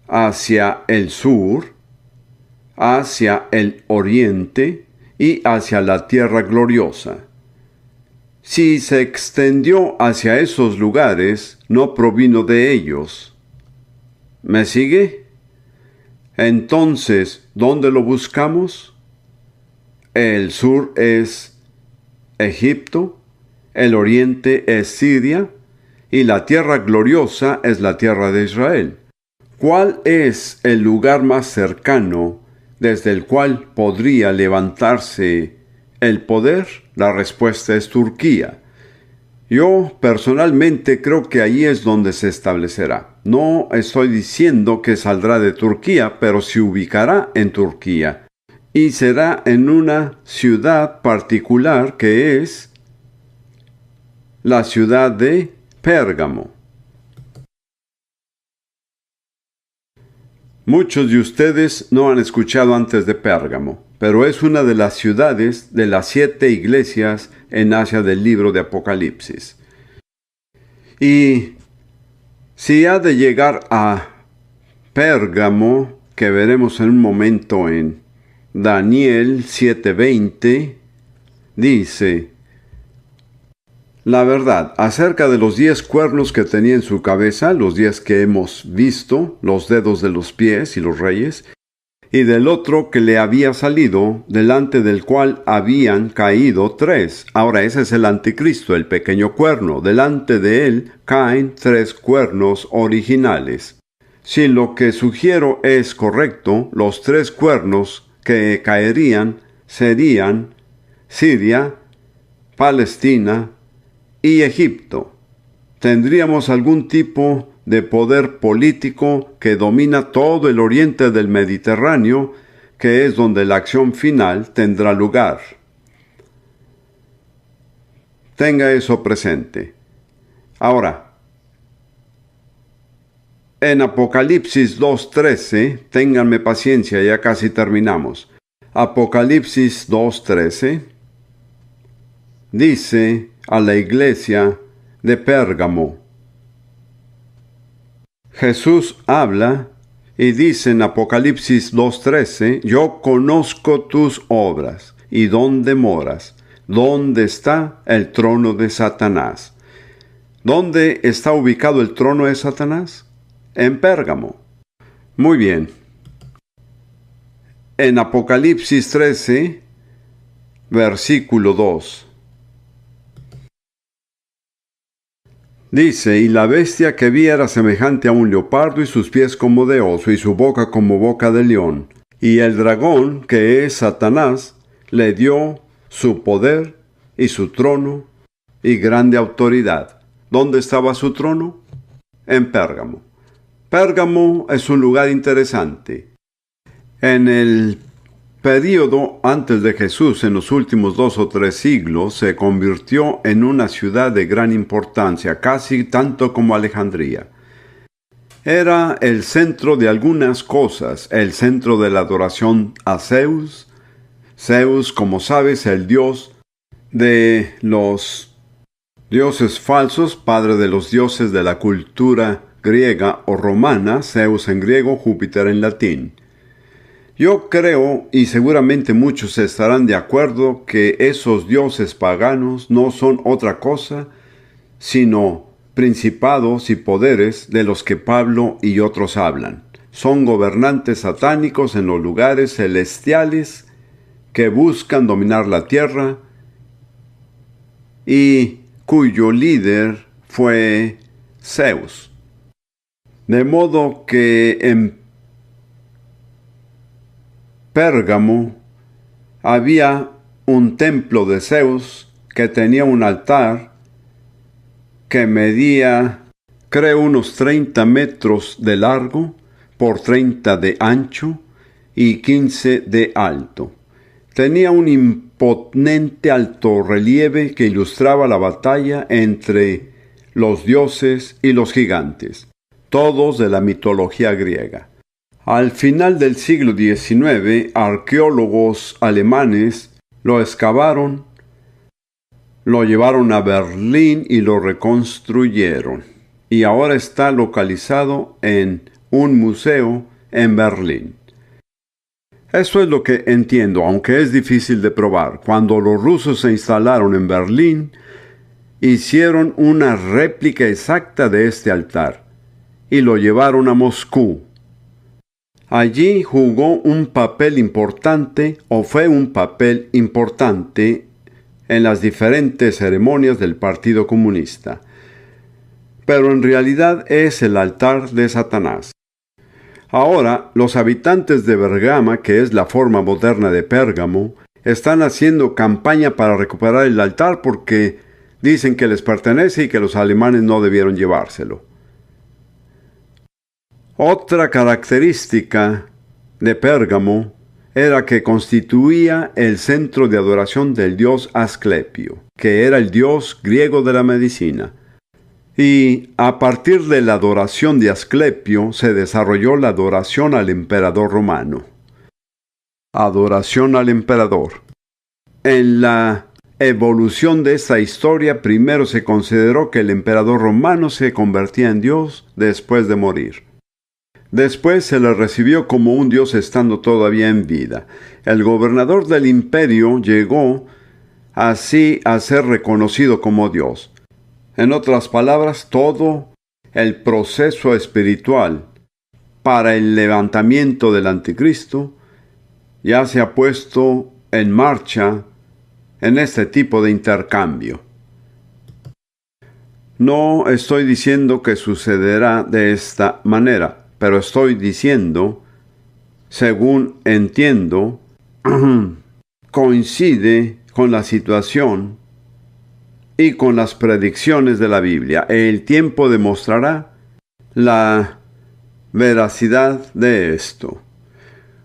hacia el sur, hacia el oriente y hacia la tierra gloriosa. Si se extendió hacia esos lugares, no provino de ellos. ¿Me sigue? Entonces, ¿dónde lo buscamos? El sur es Egipto, el oriente es Siria, y la tierra gloriosa es la tierra de Israel. ¿Cuál es el lugar más cercano desde el cual podría levantarse el poder? La respuesta es Turquía. Yo personalmente creo que ahí es donde se establecerá. No estoy diciendo que saldrá de Turquía, pero se ubicará en Turquía. Y será en una ciudad particular que es la ciudad de Pérgamo. Muchos de ustedes no han escuchado antes de Pérgamo, pero es una de las ciudades de las 7 iglesias en Asia del libro de Apocalipsis. Y si ha de llegar a Pérgamo, que veremos en un momento en Daniel 7:20, dice: la verdad, acerca de los 10 cuernos que tenía en su cabeza, los 10 que hemos visto, los dedos de los pies y los reyes, y del otro que le había salido, delante del cual habían caído 3. Ahora ese es el anticristo, el pequeño cuerno. Delante de él caen 3 cuernos originales. Si lo que sugiero es correcto, los 3 cuernos que caerían serían Siria, Palestina y Egipto. Tendríamos algún tipo de poder político que domina todo el oriente del Mediterráneo, que es donde la acción final tendrá lugar. Tenga eso presente. Ahora, en Apocalipsis 2:13, ténganme paciencia, ya casi terminamos. Apocalipsis 2:13 dice a la iglesia de Pérgamo. Jesús habla y dice en Apocalipsis 2:13: yo conozco tus obras y dónde moras, dónde está el trono de Satanás. ¿Dónde está ubicado el trono de Satanás? En Pérgamo. Muy bien. En Apocalipsis 13, versículo 2. Dice: y la bestia que vi era semejante a un leopardo, y sus pies como de oso, y su boca como boca de león. Y el dragón, que es Satanás, le dio su poder y su trono y grande autoridad. ¿Dónde estaba su trono? En Pérgamo. Pérgamo es un lugar interesante. En el período antes de Jesús, en los últimos 2 o 3 siglos, se convirtió en una ciudad de gran importancia, casi tanto como Alejandría. Era el centro de algunas cosas, el centro de la adoración a Zeus. Zeus, como sabes, el dios de los dioses falsos, padre de los dioses de la cultura griega o romana, Zeus en griego, Júpiter en latín. Yo creo, y seguramente muchos estarán de acuerdo, que esos dioses paganos no son otra cosa sino principados y poderes de los que Pablo y otros hablan. Son gobernantes satánicos en los lugares celestiales que buscan dominar la tierra y cuyo líder fue Zeus. De modo que en Pérgamo había un templo de Zeus que tenía un altar que medía, creo, unos 30 metros de largo por 30 de ancho y 15 de alto. Tenía un imponente alto relieve que ilustraba la batalla entre los dioses y los gigantes, todos de la mitología griega. Al final del siglo XIX, arqueólogos alemanes lo excavaron, lo llevaron a Berlín y lo reconstruyeron. Y ahora está localizado en un museo en Berlín. Eso es lo que entiendo, aunque es difícil de probar. Cuando los rusos se instalaron en Berlín, hicieron una réplica exacta de este altar y lo llevaron a Moscú. Allí jugó un papel importante, o fue un papel importante, en las diferentes ceremonias del Partido Comunista. Pero en realidad es el altar de Satanás. Ahora, los habitantes de Bergama, que es la forma moderna de Pérgamo, están haciendo campaña para recuperar el altar porque dicen que les pertenece y que los alemanes no debieron llevárselo. Otra característica de Pérgamo era que constituía el centro de adoración del dios Asclepio, que era el dios griego de la medicina. Y a partir de la adoración de Asclepio se desarrolló la adoración al emperador romano. Adoración al emperador. En la evolución de esta historia, primero se consideró que el emperador romano se convertía en Dios después de morir. Después se le recibió como un Dios estando todavía en vida. El gobernador del imperio llegó así a ser reconocido como Dios. En otras palabras, todo el proceso espiritual para el levantamiento del anticristo ya se ha puesto en marcha en este tipo de intercambio. No estoy diciendo que sucederá de esta manera, pero estoy diciendo, según entiendo, coincide con la situación y con las predicciones de la Biblia. El tiempo demostrará la veracidad de esto.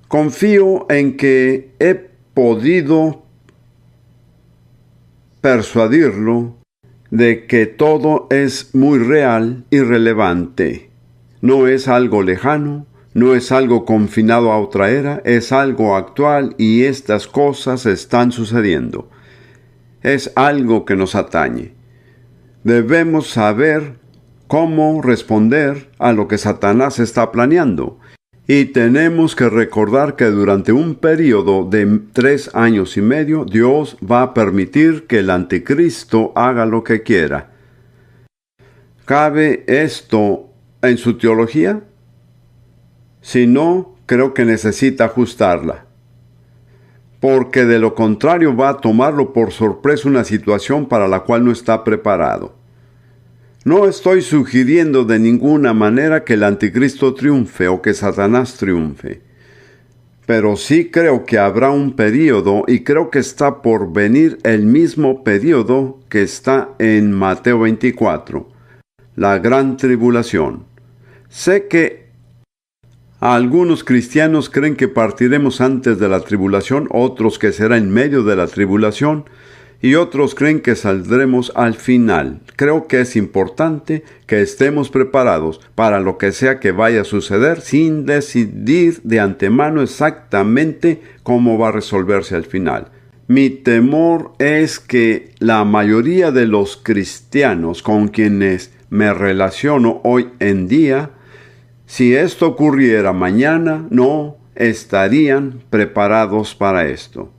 Confío en que he podido persuadirlo de que todo es muy real y relevante. No es algo lejano, no es algo confinado a otra era, es algo actual y estas cosas están sucediendo. Es algo que nos atañe. Debemos saber cómo responder a lo que Satanás está planeando. Y tenemos que recordar que durante un periodo de 3 años y medio, Dios va a permitir que el anticristo haga lo que quiera. ¿Cabe esto en su teología? Si no, creo que necesita ajustarla. Porque de lo contrario va a tomarlo por sorpresa una situación para la cual no está preparado. No estoy sugiriendo de ninguna manera que el anticristo triunfe o que Satanás triunfe. Pero sí creo que habrá un período y creo que está por venir el mismo período que está en Mateo 24, la gran tribulación. Sé que algunos cristianos creen que partiremos antes de la tribulación, otros que será en medio de la tribulación, y otros creen que saldremos al final. Creo que es importante que estemos preparados para lo que sea que vaya a suceder sin decidir de antemano exactamente cómo va a resolverse al final. Mi temor es que la mayoría de los cristianos con quienes me relaciono hoy en día, si esto ocurriera mañana, no estarían preparados para esto.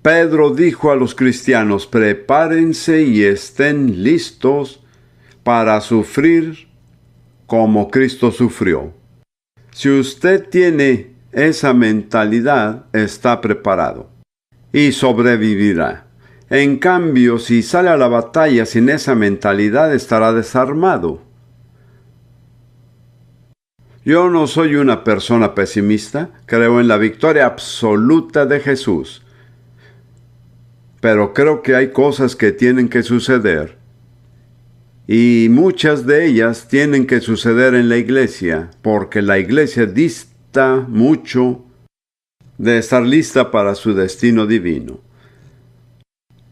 Pedro dijo a los cristianos: prepárense y estén listos para sufrir como Cristo sufrió. Si usted tiene esa mentalidad, está preparado y sobrevivirá. En cambio, si sale a la batalla sin esa mentalidad, estará desarmado. Yo no soy una persona pesimista, creo en la victoria absoluta de Jesús. Pero creo que hay cosas que tienen que suceder. Y muchas de ellas tienen que suceder en la iglesia, porque la iglesia dista mucho de estar lista para su destino divino.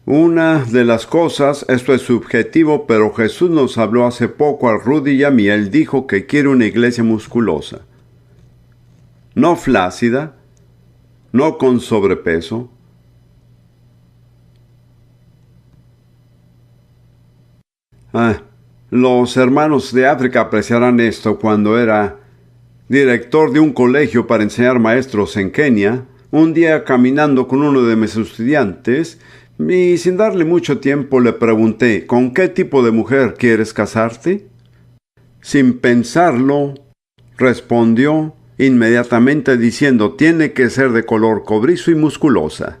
Una de las cosas, esto es subjetivo, pero Jesús nos habló hace poco a Rudy y a mí. Él dijo que quiere una iglesia musculosa. No flácida, no con sobrepeso. Los hermanos de África apreciarán esto. Cuando era director de un colegio para enseñar maestros en Kenia, un día caminando con uno de mis estudiantes, y sin darle mucho tiempo le pregunté: ¿con qué tipo de mujer quieres casarte? Sin pensarlo, respondió inmediatamente diciendo: tiene que ser de color cobrizo y musculosa.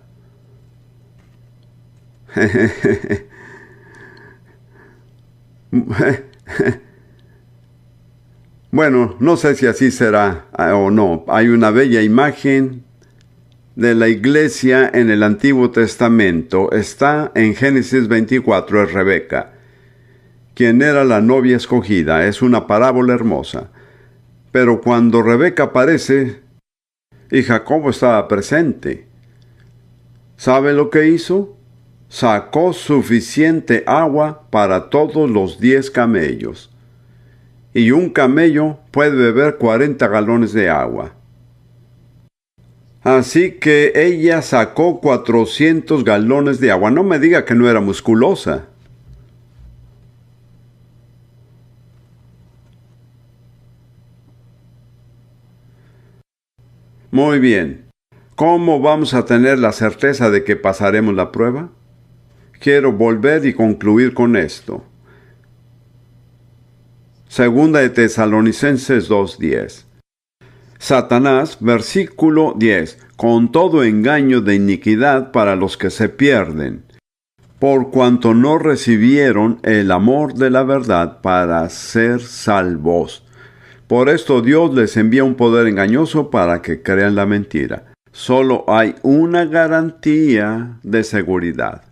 Bueno, no sé si así será o no. Hay una bella imagen de la iglesia en el Antiguo Testamento está en Génesis 24, es Rebeca, quien era la novia escogida. Es una parábola hermosa. Pero cuando Rebeca aparece y Jacobo estaba presente, ¿sabe lo que hizo? Sacó suficiente agua para todos los 10 camellos. Y un camello puede beber 40 galones de agua. Así que ella sacó 400 galones de agua. No me diga que no era musculosa. Muy bien. ¿Cómo vamos a tener la certeza de que pasaremos la prueba? Quiero volver y concluir con esto. Segunda de Tesalonicenses 2:10. Satanás, versículo 10, con todo engaño de iniquidad para los que se pierden, por cuanto no recibieron el amor de la verdad para ser salvos. Por esto Dios les envía un poder engañoso para que crean la mentira. Solo hay una garantía de seguridad: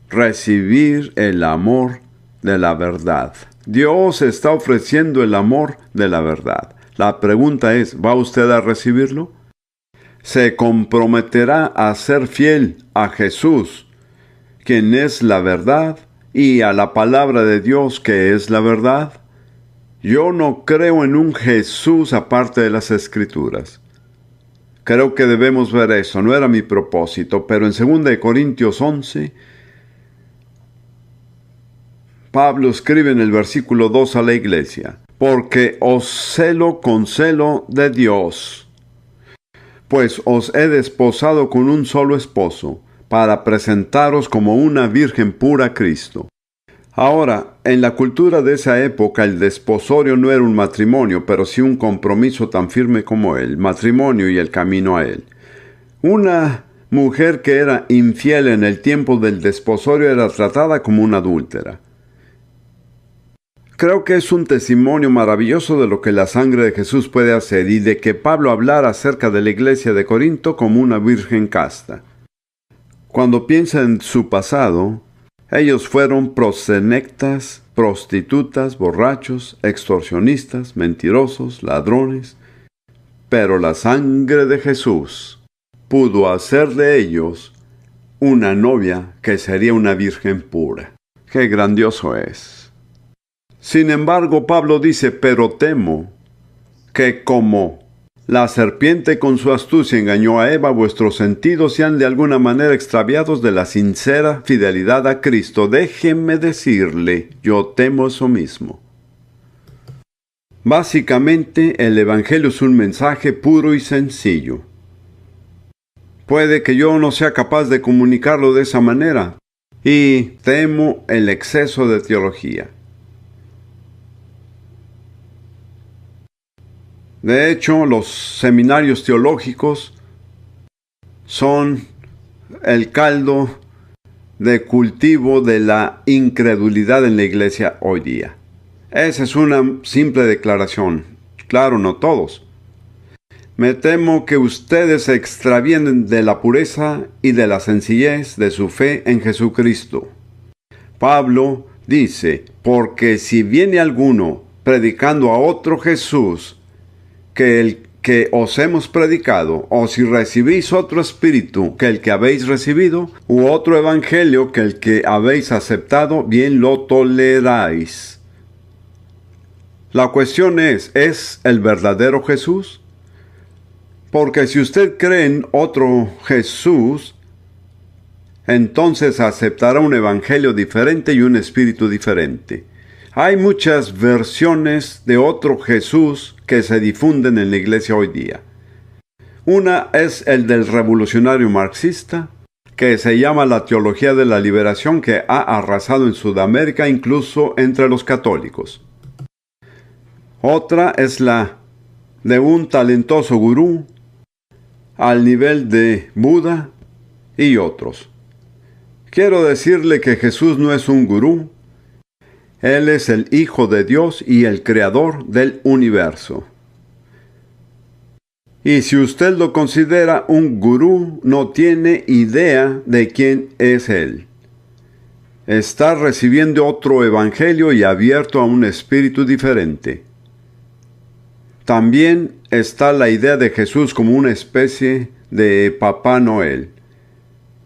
recibir el amor de la verdad. Dios está ofreciendo el amor de la verdad. La pregunta es, ¿va usted a recibirlo? ¿Se comprometerá a ser fiel a Jesús, quien es la verdad, y a la palabra de Dios, que es la verdad? Yo no creo en un Jesús aparte de las Escrituras. Creo que debemos ver eso. No era mi propósito, pero en 2 Corintios 11, Pablo escribe en el versículo 2 a la iglesia: porque os celo con celo de Dios, pues os he desposado con un solo esposo, para presentaros como una virgen pura a Cristo. Ahora, en la cultura de esa época, el desposorio no era un matrimonio, pero sí un compromiso tan firme como el matrimonio y el camino a él. Una mujer que era infiel en el tiempo del desposorio era tratada como una adúltera. Creo que es un testimonio maravilloso de lo que la sangre de Jesús puede hacer y de que Pablo hablara acerca de la iglesia de Corinto como una virgen casta. Cuando piensa en su pasado, ellos fueron prosenectas, prostitutas, borrachos, extorsionistas, mentirosos, ladrones. Pero la sangre de Jesús pudo hacer de ellos una novia que sería una virgen pura. ¡Qué grandioso es! Sin embargo, Pablo dice: pero temo que como la serpiente con su astucia engañó a Eva, vuestros sentidos sean de alguna manera extraviados de la sincera fidelidad a Cristo. Déjenme decirle, yo temo eso mismo. Básicamente, el Evangelio es un mensaje puro y sencillo. Puede que yo no sea capaz de comunicarlo de esa manera, y temo el exceso de teología. De hecho, los seminarios teológicos son el caldo de cultivo de la incredulidad en la iglesia hoy día. Esa es una simple declaración. Claro, no todos. Me temo que ustedes se extravíen de la pureza y de la sencillez de su fe en Jesucristo. Pablo dice: porque si viene alguno predicando a otro Jesús que el que os hemos predicado, o si recibís otro espíritu que el que habéis recibido, u otro evangelio que el que habéis aceptado, bien lo toleráis. La cuestión ¿es el verdadero Jesús? Porque si usted cree en otro Jesús, entonces aceptará un evangelio diferente y un espíritu diferente. Hay muchas versiones de otro Jesús que se difunden en la iglesia hoy día. Una es el del revolucionario marxista, que se llama la teología de la liberación, que ha arrasado en Sudamérica, incluso entre los católicos. Otra es la de un talentoso gurú, al nivel de Buda y otros. Quiero decirle que Jesús no es un gurú. Él es el Hijo de Dios y el Creador del universo. Y si usted lo considera un gurú, no tiene idea de quién es él. Está recibiendo otro evangelio y abierto a un espíritu diferente. También está la idea de Jesús como una especie de Papá Noel,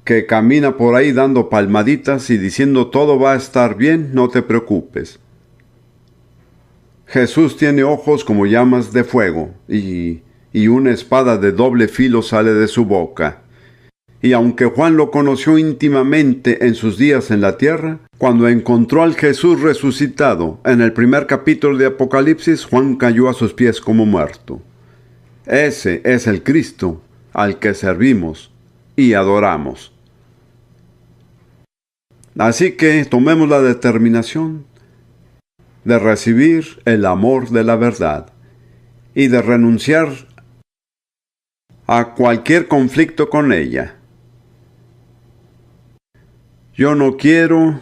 que camina por ahí dando palmaditas y diciendo todo va a estar bien, no te preocupes. Jesús tiene ojos como llamas de fuego y una espada de doble filo sale de su boca. Y aunque Juan lo conoció íntimamente en sus días en la tierra, cuando encontró al Jesús resucitado en el primer capítulo de Apocalipsis, Juan cayó a sus pies como muerto. Ese es el Cristo al que servimos y adoramos. Así que tomemos la determinación de recibir el amor de la verdad y de renunciar a cualquier conflicto con ella. Yo no quiero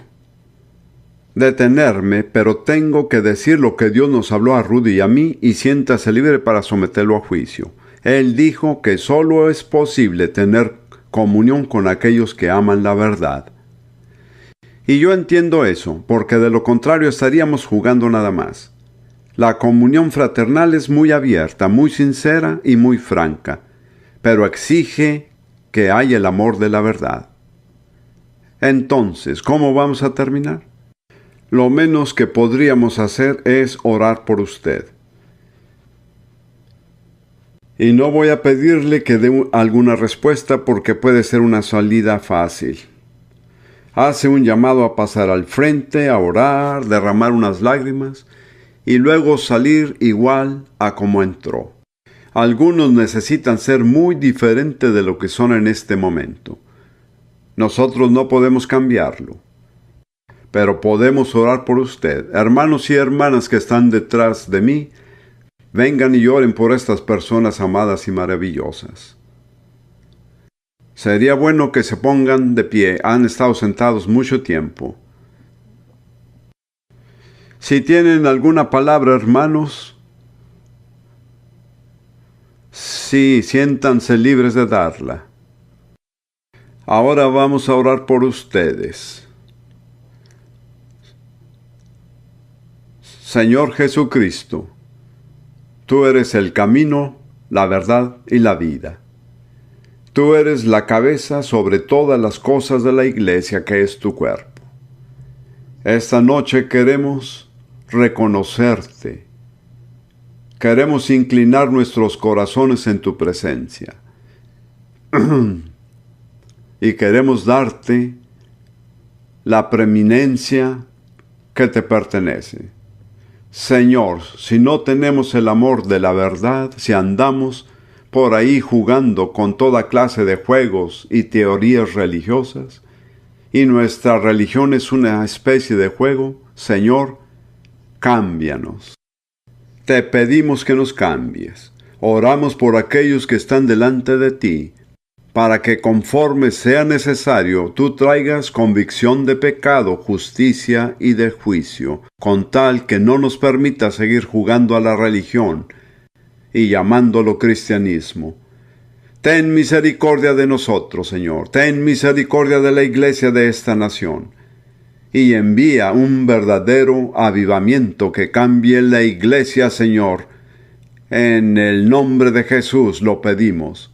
detenerme, pero tengo que decir lo que Dios nos habló a Rudy y a mí, y siéntase libre para someterlo a juicio. Él dijo que solo es posible tener comunión con aquellos que aman la verdad. Y yo entiendo eso, porque de lo contrario estaríamos jugando nada más. La comunión fraternal es muy abierta, muy sincera y muy franca, pero exige que haya el amor de la verdad. Entonces, ¿cómo vamos a terminar? Lo menos que podríamos hacer es orar por usted. Y no voy a pedirle que dé alguna respuesta porque puede ser una salida fácil. Hace un llamado a pasar al frente, a orar, derramar unas lágrimas y luego salir igual a como entró. Algunos necesitan ser muy diferentes de lo que son en este momento. Nosotros no podemos cambiarlo, pero podemos orar por usted. Hermanos y hermanas que están detrás de mí, vengan y oren por estas personas amadas y maravillosas. Sería bueno que se pongan de pie. Han estado sentados mucho tiempo. Si tienen alguna palabra, hermanos, sí, siéntanse libres de darla. Ahora vamos a orar por ustedes. Señor Jesucristo, tú eres el camino, la verdad y la vida. Tú eres la cabeza sobre todas las cosas de la iglesia que es tu cuerpo. Esta noche queremos reconocerte. Queremos inclinar nuestros corazones en tu presencia. Y queremos darte la preeminencia que te pertenece. Señor, si no tenemos el amor de la verdad, si andamos por ahí jugando con toda clase de juegos y teorías religiosas, y nuestra religión es una especie de juego, Señor, cámbianos. Te pedimos que nos cambies. Oramos por aquellos que están delante de ti, para que conforme sea necesario, tú traigas convicción de pecado, justicia y de juicio, con tal que no nos permita seguir jugando a la religión y llamándolo cristianismo. Ten misericordia de nosotros, Señor. Ten misericordia de la iglesia de esta nación. Y envía un verdadero avivamiento que cambie la iglesia, Señor. En el nombre de Jesús lo pedimos.